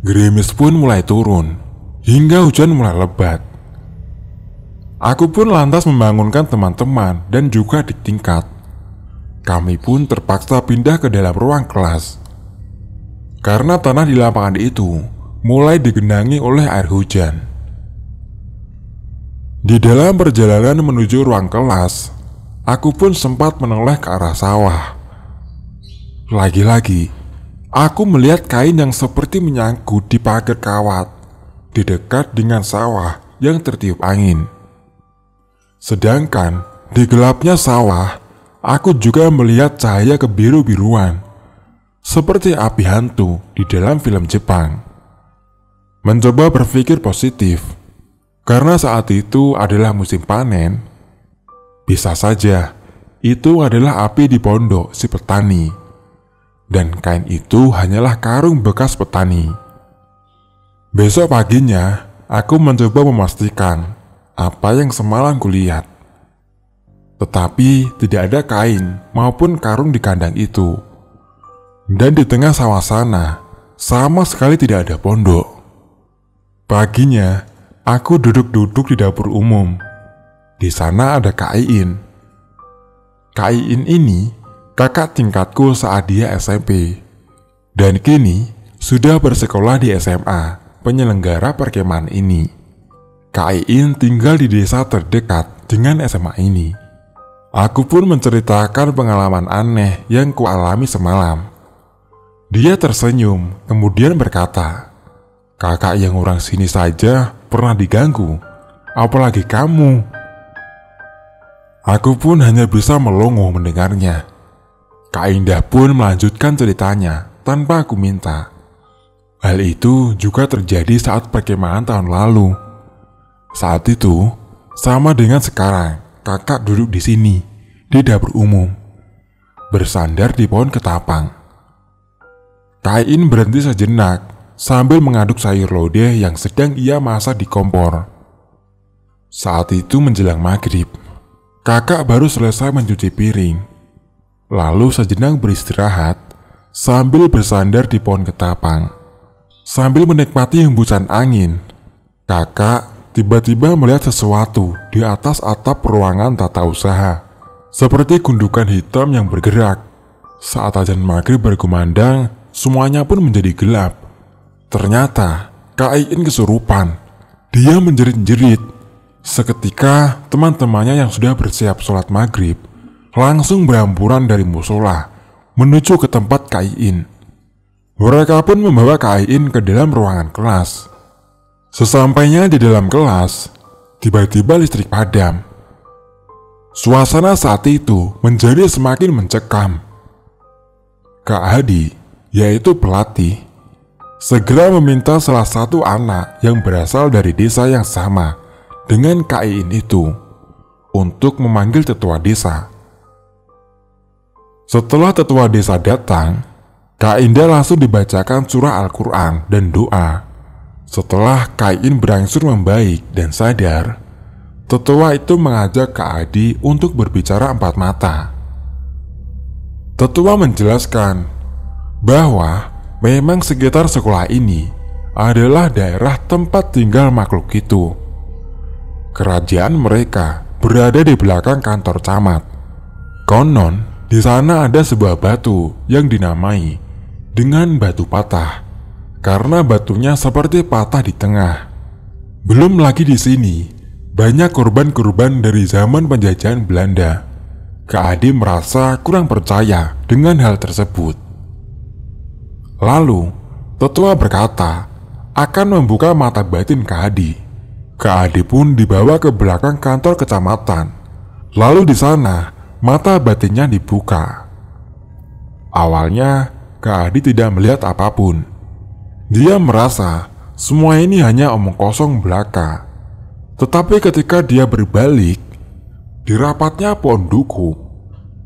Gerimis pun mulai turun, hingga hujan mulai lebat. Aku pun lantas membangunkan teman-teman dan juga adik tingkat. Kami pun terpaksa pindah ke dalam ruang kelas. Karena tanah di lapangan itu mulai digenangi oleh air hujan. Di dalam perjalanan menuju ruang kelas, aku pun sempat menoleh ke arah sawah. Lagi-lagi, aku melihat kain yang seperti menyangkut di pagar kawat di dekat dengan sawah yang tertiup angin. Sedangkan di gelapnya sawah, aku juga melihat cahaya kebiru-biruan seperti api hantu di dalam film Jepang. Mencoba berpikir positif, karena saat itu adalah musim panen. Bisa saja itu adalah api di pondok si petani, dan kain itu hanyalah karung bekas petani. Besok paginya, aku mencoba memastikan apa yang semalam kulihat. Tetapi tidak ada kain maupun karung di kandang itu. Dan di tengah sawah sana, sama sekali tidak ada pondok. Paginya, aku duduk-duduk di dapur umum. Di sana ada Kak Iin. Kak Iin ini kakak tingkatku saat dia SMP. Dan kini sudah bersekolah di SMA penyelenggara perkemahan ini. Kak Iin tinggal di desa terdekat dengan SMA ini. Aku pun menceritakan pengalaman aneh yang kualami semalam. Dia tersenyum, kemudian berkata, "Kakak yang orang sini saja pernah diganggu, apalagi kamu." Aku pun hanya bisa melongo mendengarnya. Kak Indah pun melanjutkan ceritanya tanpa aku minta. Hal itu juga terjadi saat perkemahan tahun lalu. Saat itu, sama dengan sekarang, kakak duduk di sini, di dapur umum, bersandar di pohon ketapang. Kak Iin berhenti sejenak sambil mengaduk sayur lodeh yang sedang ia masak di kompor. Saat itu menjelang maghrib, kakak baru selesai mencuci piring. Lalu sejenak beristirahat sambil bersandar di pohon ketapang. Sambil menikmati hembusan angin, kakak tiba-tiba melihat sesuatu di atas atap ruangan tata usaha, seperti gundukan hitam yang bergerak. Saat azan maghrib berkumandang, semuanya pun menjadi gelap. Ternyata Kak Iin kesurupan. Dia menjerit-jerit. Seketika teman-temannya yang sudah bersiap sholat maghrib langsung berhamburan dari musola menuju ke tempat Kak Iin. Mereka pun membawa Kak Iin ke dalam ruangan kelas. Sesampainya di dalam kelas, tiba-tiba listrik padam. Suasana saat itu menjadi semakin mencekam. Kak Hadi, yaitu pelatih, segera meminta salah satu anak yang berasal dari desa yang sama dengan Kak Iin itu untuk memanggil tetua desa. Setelah tetua desa datang, Kak Indah langsung dibacakan surah Al-Quran dan doa. Setelah Kak Iin berangsur membaik dan sadar, tetua itu mengajak Kak Adi untuk berbicara empat mata. Tetua menjelaskan bahwa memang sekitar sekolah ini adalah daerah tempat tinggal makhluk itu. Kerajaan mereka berada di belakang kantor camat. Konon, di sana ada sebuah batu yang dinamai dengan batu patah, karena batunya seperti patah di tengah. Belum lagi di sini banyak korban-korban dari zaman penjajahan Belanda. Kak Adi merasa kurang percaya dengan hal tersebut. Lalu, tetua berkata akan membuka mata batin Kak Adi. Kak Adi pun dibawa ke belakang kantor kecamatan. Lalu di sana mata batinnya dibuka. Awalnya Kak Adi tidak melihat apapun. Dia merasa semua ini hanya omong kosong belaka. Tetapi ketika dia berbalik, di rapatnya pohon duku,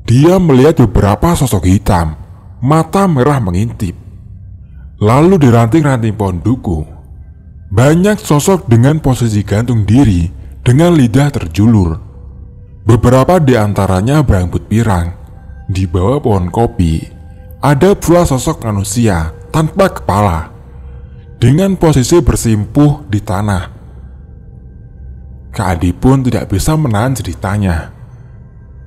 dia melihat beberapa sosok hitam, mata merah mengintip. Lalu di ranting-ranting pohon duku, banyak sosok dengan posisi gantung diri dengan lidah terjulur. Beberapa di antaranya berambut pirang. Di bawah pohon kopi, ada pula sosok manusia tanpa kepala, dengan posisi bersimpuh di tanah. Kak Adi pun tidak bisa menahan ceritanya.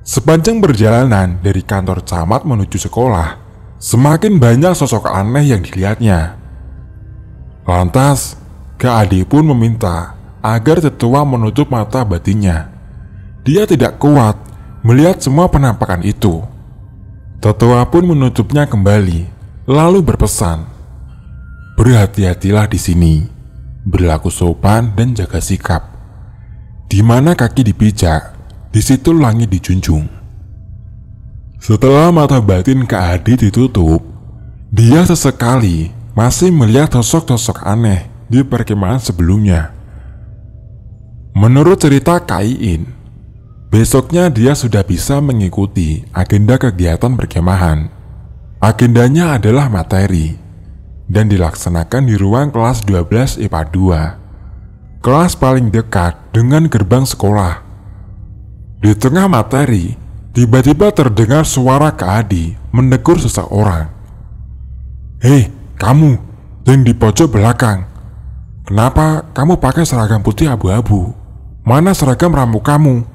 Sepanjang perjalanan dari kantor camat menuju sekolah, semakin banyak sosok aneh yang dilihatnya. Lantas, Kak Adi pun meminta agar tetua menutup mata batinnya. Dia tidak kuat melihat semua penampakan itu. Tetua pun menutupnya kembali, lalu berpesan, "Berhati-hatilah di sini, berlaku sopan dan jaga sikap. Di mana kaki dipijak, di situ langit dijunjung." Setelah mata batin Kak Adi ditutup, dia sesekali masih melihat sosok-sosok aneh di perkemahan sebelumnya. Menurut cerita Kak Iin, besoknya dia sudah bisa mengikuti agenda kegiatan perkemahan. Agendanya adalah materi dan dilaksanakan di ruang kelas 12 IPA 2. Kelas paling dekat dengan gerbang sekolah. Di tengah materi, tiba-tiba terdengar suara Kak Adi menegur seseorang. "Hei, kamu yang di pojok belakang. Kenapa kamu pakai seragam putih abu-abu? Mana seragam rambut kamu?"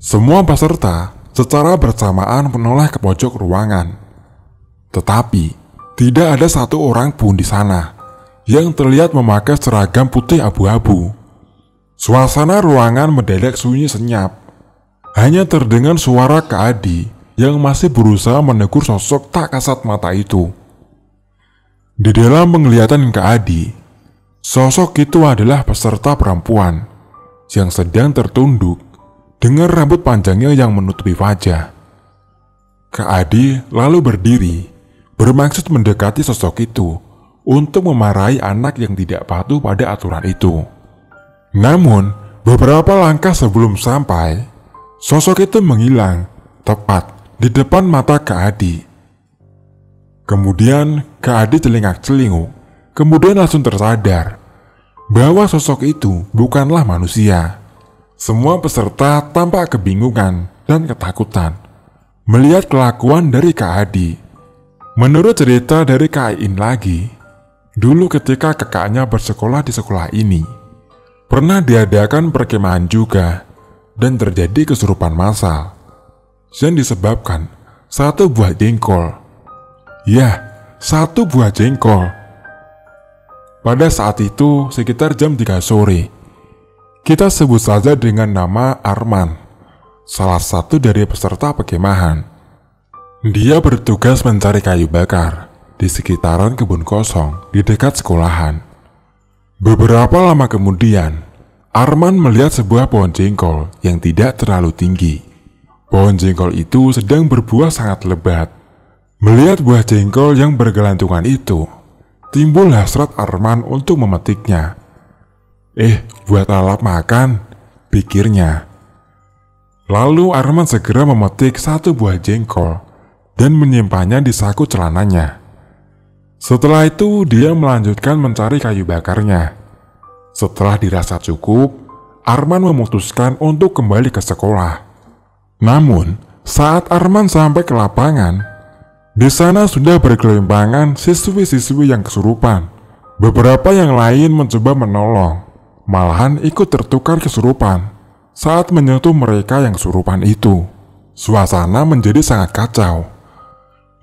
Semua peserta secara bersamaan menoleh ke pojok ruangan. Tetapi, tidak ada satu orang pun di sana yang terlihat memakai seragam putih abu-abu. Suasana ruangan mendadak sunyi senyap. Hanya terdengar suara Kak Adi yang masih berusaha menegur sosok tak kasat mata itu. Di dalam penglihatan Kak Adi, sosok itu adalah peserta perempuan yang sedang tertunduk dengan rambut panjangnya yang menutupi wajah. Kak Adi lalu berdiri, bermaksud mendekati sosok itu untuk memarahi anak yang tidak patuh pada aturan itu. Namun, beberapa langkah sebelum sampai, sosok itu menghilang tepat di depan mata Kak Adi. Kemudian Kak Adi celingak-celinguk, kemudian langsung tersadar bahwa sosok itu bukanlah manusia. Semua peserta tampak kebingungan dan ketakutan melihat kelakuan dari Kak Adi. Menurut cerita dari Kak Iin lagi, dulu ketika kakaknya bersekolah di sekolah ini, pernah diadakan perkemahan juga dan terjadi kesurupan massal yang disebabkan satu buah jengkol. Ya, satu buah jengkol. Pada saat itu sekitar jam 3 sore. Kita sebut saja dengan nama Arman, salah satu dari peserta perkemahan. Dia bertugas mencari kayu bakar di sekitaran kebun kosong di dekat sekolahan. Beberapa lama kemudian, Arman melihat sebuah pohon jengkol yang tidak terlalu tinggi. Pohon jengkol itu sedang berbuah sangat lebat. Melihat buah jengkol yang bergelantungan itu, timbul hasrat Arman untuk memetiknya. Buat lalap makan, pikirnya. Lalu Arman segera memetik satu buah jengkol dan menyimpannya di saku celananya. Setelah itu dia melanjutkan mencari kayu bakarnya. Setelah dirasa cukup, Arman memutuskan untuk kembali ke sekolah. Namun, saat Arman sampai ke lapangan, di sana sudah bergelimpangan siswi-siswi yang kesurupan. Beberapa yang lain mencoba menolong, malahan ikut tertukar kesurupan saat menyentuh mereka yang kesurupan itu. Suasana menjadi sangat kacau.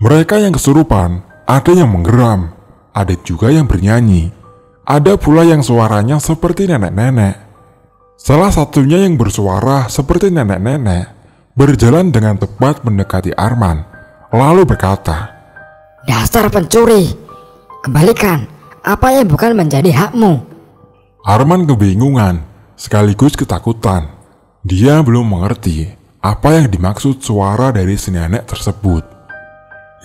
Mereka yang kesurupan, ada yang menggeram, ada juga yang bernyanyi. Ada pula yang suaranya seperti nenek-nenek. Salah satunya yang bersuara seperti nenek-nenek berjalan dengan tepat mendekati Arman, lalu berkata, "Dasar pencuri, kembalikan apa yang bukan menjadi hakmu." Arman kebingungan sekaligus ketakutan. Dia belum mengerti apa yang dimaksud suara dari si nenek tersebut.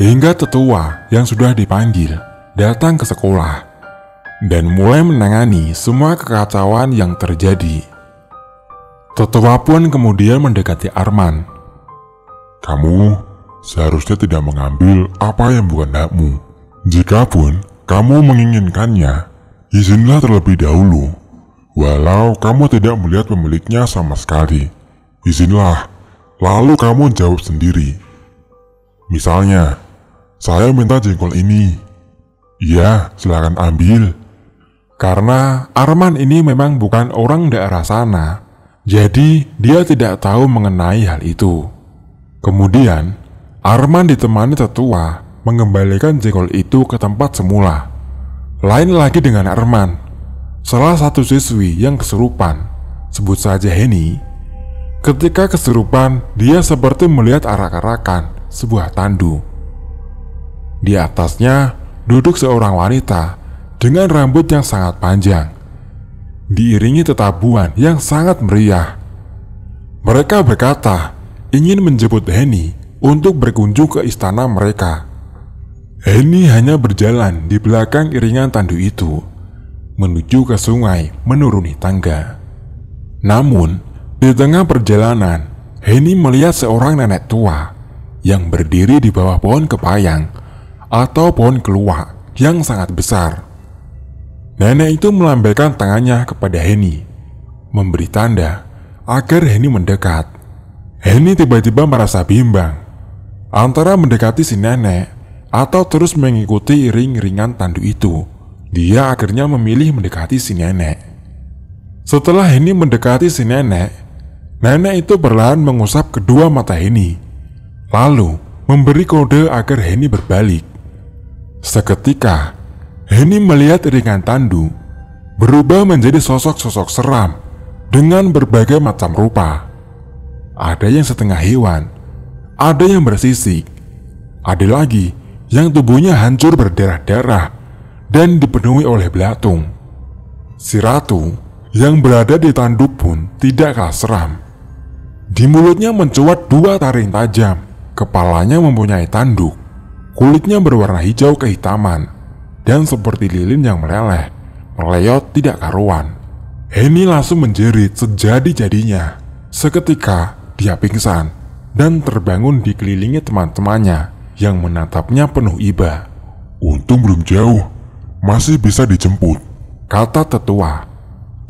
Hingga tetua yang sudah dipanggil datang ke sekolah dan mulai menangani semua kekacauan yang terjadi. Tetua pun kemudian mendekati Arman. "Kamu seharusnya tidak mengambil apa yang bukan hakmu. Jikapun kamu menginginkannya, izinlah terlebih dahulu. Walau kamu tidak melihat pemiliknya sama sekali, izinlah, lalu kamu jawab sendiri. Misalnya, saya minta jengkol ini. Iya, silakan ambil." Karena Arman ini memang bukan orang daerah sana, jadi dia tidak tahu mengenai hal itu. Kemudian Arman ditemani tetua mengembalikan jengkol itu ke tempat semula. Lain lagi dengan Arman, salah satu siswi yang kesurupan, sebut saja Henny. Ketika kesurupan, dia seperti melihat arak-arakan sebuah tandu. Di atasnya duduk seorang wanita dengan rambut yang sangat panjang, diiringi tetabuhan yang sangat meriah. Mereka berkata ingin menjemput Henny untuk berkunjung ke istana mereka. Henny hanya berjalan di belakang iringan tandu itu, menuju ke sungai menuruni tangga. Namun, di tengah perjalanan, Henny melihat seorang nenek tua yang berdiri di bawah pohon kepayang atau pohon keluak yang sangat besar. Nenek itu melambaikan tangannya kepada Henny, memberi tanda agar Henny mendekat. Henny tiba-tiba merasa bimbang antara mendekati si nenek atau terus mengikuti iring-iringan tandu itu. Dia akhirnya memilih mendekati si nenek. Setelah Henny mendekati si nenek, nenek itu perlahan mengusap kedua mata Henny, lalu memberi kode agar Henny berbalik. Seketika, Henny melihat iringan tandu berubah menjadi sosok-sosok seram dengan berbagai macam rupa. Ada yang setengah hewan, ada yang bersisik, ada lagi yang tubuhnya hancur berdarah-darah dan dipenuhi oleh belatung. Si ratu yang berada di tandu pun tidak kalah seram. Di mulutnya mencuat dua taring tajam, kepalanya mempunyai tanduk, kulitnya berwarna hijau kehitaman, dan seperti lilin yang meleleh, meleyot tidak karuan. Henny langsung menjerit sejadi-jadinya. Seketika dia pingsan dan terbangun dikelilingi teman-temannya yang menatapnya penuh iba. Untung belum jauh, masih bisa dijemput, kata tetua.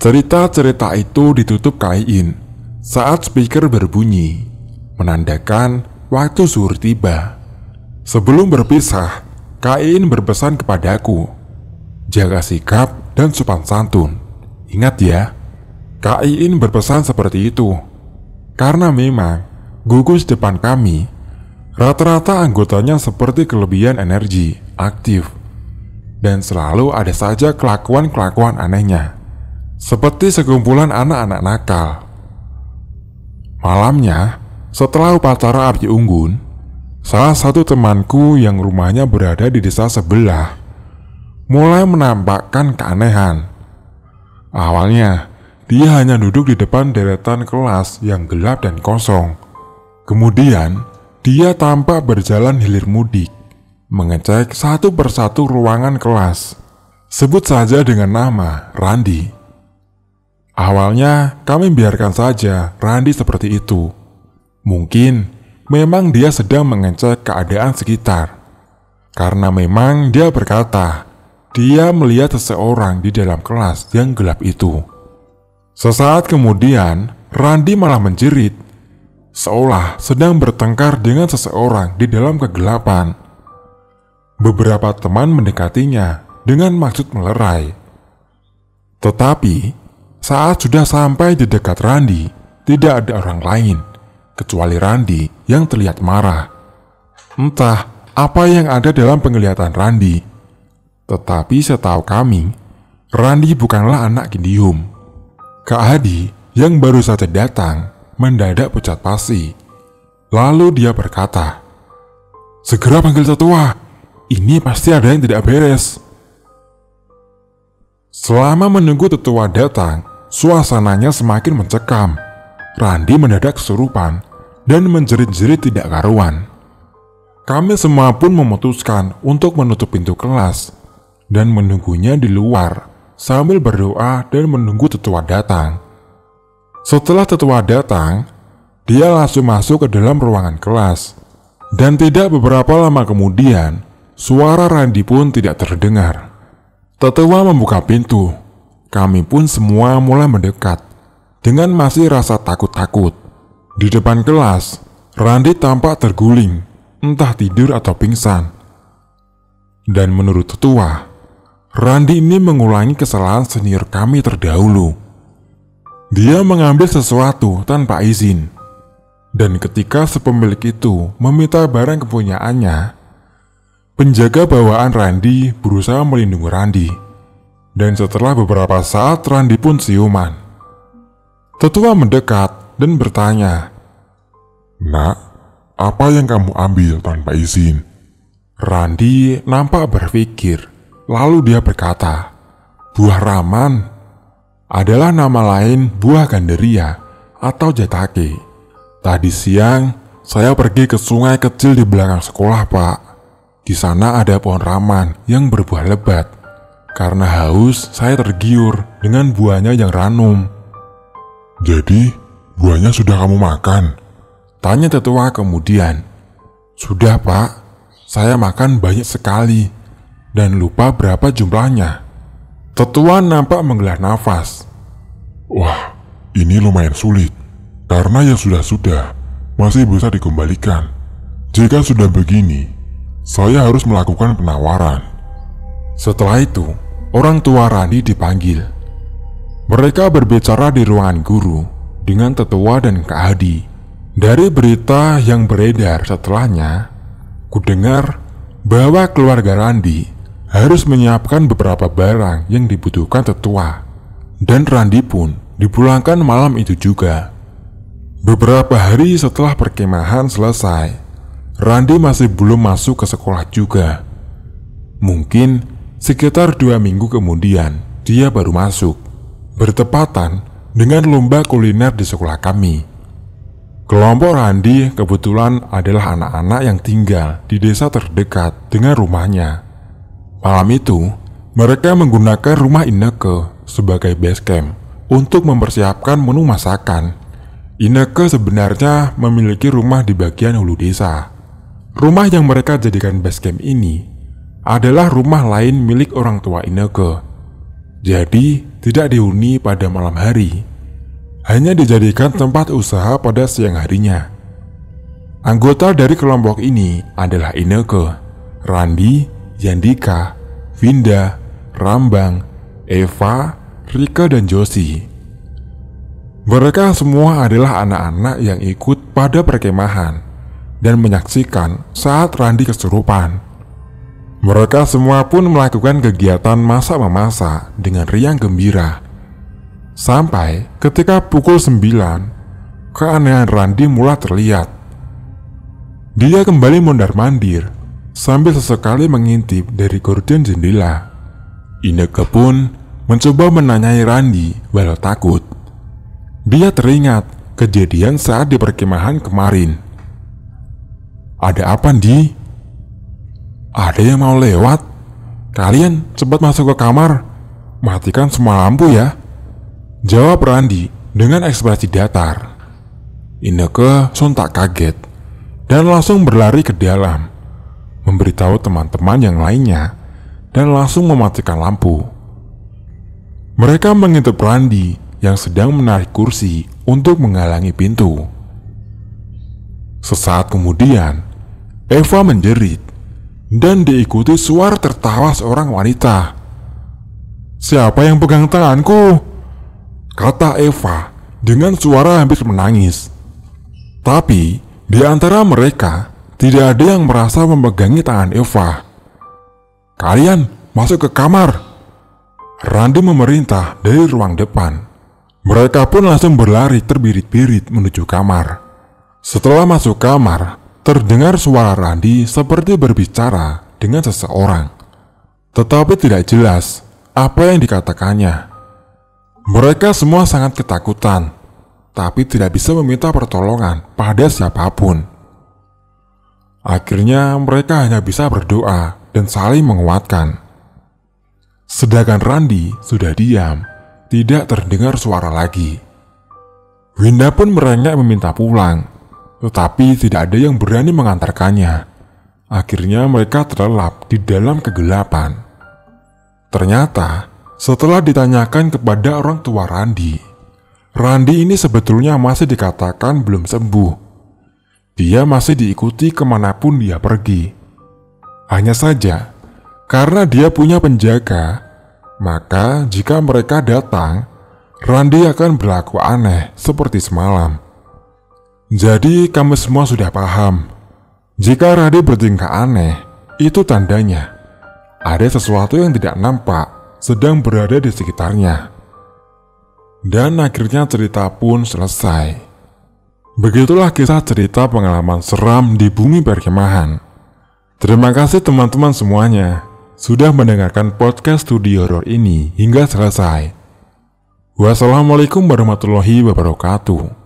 Cerita-cerita itu ditutup kain saat speaker berbunyi, menandakan waktu zuhur tiba. Sebelum berpisah, Kain berpesan kepadaku, jaga sikap dan sopan santun. Ingat ya, Kain berpesan seperti itu. Karena memang gugus depan kami, rata-rata anggotanya seperti kelebihan energi, aktif, dan selalu ada saja kelakuan-kelakuan anehnya, seperti sekumpulan anak-anak nakal. Malamnya, setelah upacara api unggun, salah satu temanku yang rumahnya berada di desa sebelah mulai menampakkan keanehan. Awalnya, dia hanya duduk di depan deretan kelas yang gelap dan kosong. Kemudian, dia tampak berjalan hilir mudik, mengecek satu persatu ruangan kelas. Sebut saja dengan nama Randi. Awalnya kami biarkan saja Randi seperti itu. Mungkin memang dia sedang mengecek keadaan sekitar. Karena memang dia berkata dia melihat seseorang di dalam kelas yang gelap itu. Sesaat kemudian Randi malah menjerit, seolah sedang bertengkar dengan seseorang di dalam kegelapan. Beberapa teman mendekatinya dengan maksud melerai. Tetapi saat sudah sampai di dekat Randi, tidak ada orang lain kecuali Randi yang terlihat marah. Entah apa yang ada dalam penglihatan Randi, tetapi setahu kami, Randi bukanlah anak Kindium. Kak Hadi yang baru saja datang mendadak pucat pasi. Lalu dia berkata, "Segera panggil tetua, ini pasti ada yang tidak beres." Selama menunggu tetua datang, suasananya semakin mencekam. Randi mendadak kesurupan dan menjerit-jerit tidak karuan. Kami semua pun memutuskan untuk menutup pintu kelas dan menunggunya di luar sambil berdoa dan menunggu tetua datang. Setelah tetua datang, dia langsung masuk ke dalam ruangan kelas. Dan tidak beberapa lama kemudian, suara Randi pun tidak terdengar. Tetua membuka pintu. Kami pun semua mulai mendekat dengan masih rasa takut-takut. Di depan kelas, Randi tampak terguling, entah tidur atau pingsan. Dan menurut tetua, Randi ini mengulangi kesalahan senior kami terdahulu. Dia mengambil sesuatu tanpa izin. Dan ketika si pemilik itu meminta barang kepunyaannya, penjaga bawaan Randi berusaha melindungi Randi. Dan setelah beberapa saat Randi pun siuman. Tetua mendekat dan bertanya, "Nak, apa yang kamu ambil tanpa izin?" Randi nampak berpikir. Lalu dia berkata, "Buah raman adalah nama lain buah ganderia atau jatake. Tadi siang saya pergi ke sungai kecil di belakang sekolah, Pak. Di sana ada pohon raman yang berbuah lebat. Karena haus, saya tergiur dengan buahnya yang ranum." "Jadi, buahnya sudah kamu makan?" tanya tetua kemudian. "Sudah, Pak. Saya makan banyak sekali dan lupa berapa jumlahnya." Tetua nampak menghela nafas. "Wah, ini lumayan sulit. Karena yang sudah-sudah masih bisa dikembalikan. Jika sudah begini, saya harus melakukan penawaran." Setelah itu, orang tua Randi dipanggil. Mereka berbicara di ruangan guru dengan tetua dan Kak Hadi. Dari berita yang beredar setelahnya, kudengar bahwa keluarga Randi harus menyiapkan beberapa barang yang dibutuhkan tetua. Dan Randi pun dipulangkan malam itu juga. Beberapa hari setelah perkemahan selesai, Randi masih belum masuk ke sekolah juga. Mungkin sekitar 2 minggu kemudian dia baru masuk, bertepatan dengan lomba kuliner di sekolah kami. Kelompok Randi kebetulan adalah anak-anak yang tinggal di desa terdekat dengan rumahnya. Malam itu, mereka menggunakan rumah Inneke sebagai base camp untuk mempersiapkan menu masakan. Inneke sebenarnya memiliki rumah di bagian hulu desa. Rumah yang mereka jadikan base camp ini adalah rumah lain milik orang tua Inneke. Jadi, tidak dihuni pada malam hari, hanya dijadikan tempat usaha pada siang harinya. Anggota dari kelompok ini adalah Inneke, Randi, Yandika, Vinda, Rambang, Eva, Rika, dan Josie. Mereka semua adalah anak-anak yang ikut pada perkemahan dan menyaksikan saat Randi kesurupan. Mereka semua pun melakukan kegiatan masak-memasak dengan riang gembira. Sampai ketika pukul 9, keanehan Randi mulai terlihat. Dia kembali mondar-mandir sambil sesekali mengintip dari gorden jendela. Inneke pun mencoba menanyai Randi walau takut. Dia teringat kejadian saat di perkemahan kemarin. "Ada apa, Di? Ada yang mau lewat? Kalian cepat masuk ke kamar. Matikan semua lampu ya," jawab Randi dengan ekspresi datar. Inneke sontak kaget dan langsung berlari ke dalam, memberitahu teman-teman yang lainnya dan langsung mematikan lampu. Mereka mengintip Randi yang sedang menarik kursi untuk menghalangi pintu. Sesaat kemudian, Eva menjerit dan diikuti suara tertawa seorang wanita. "Siapa yang pegang tanganku?" kata Eva dengan suara hampir menangis. Tapi di antara mereka tidak ada yang merasa memegangi tangan Eva. "Kalian masuk ke kamar," Randi memerintah dari ruang depan. Mereka pun langsung berlari terbirit-birit menuju kamar. Setelah masuk kamar, terdengar suara Randi seperti berbicara dengan seseorang, tetapi tidak jelas apa yang dikatakannya. Mereka semua sangat ketakutan, tapi tidak bisa meminta pertolongan pada siapapun. Akhirnya mereka hanya bisa berdoa dan saling menguatkan. Sedangkan Randi sudah diam, tidak terdengar suara lagi. Winda pun merengek meminta pulang, tetapi tidak ada yang berani mengantarkannya. Akhirnya mereka terlelap di dalam kegelapan. Ternyata setelah ditanyakan kepada orang tua Randi ini sebetulnya masih dikatakan belum sembuh. Dia masih diikuti kemanapun dia pergi. Hanya saja, karena dia punya penjaga Maka jika mereka datang, Randi akan berlaku aneh seperti semalam. Jadi kami semua sudah paham, jika Randi bertingkah aneh, itu tandanya ada sesuatu yang tidak nampak sedang berada di sekitarnya. Dan akhirnya cerita pun selesai. Begitulah kisah cerita pengalaman seram di bumi perkemahan. Terima kasih teman-teman semuanya sudah mendengarkan podcast Studio Horor ini hingga selesai. Wassalamualaikum warahmatullahi wabarakatuh.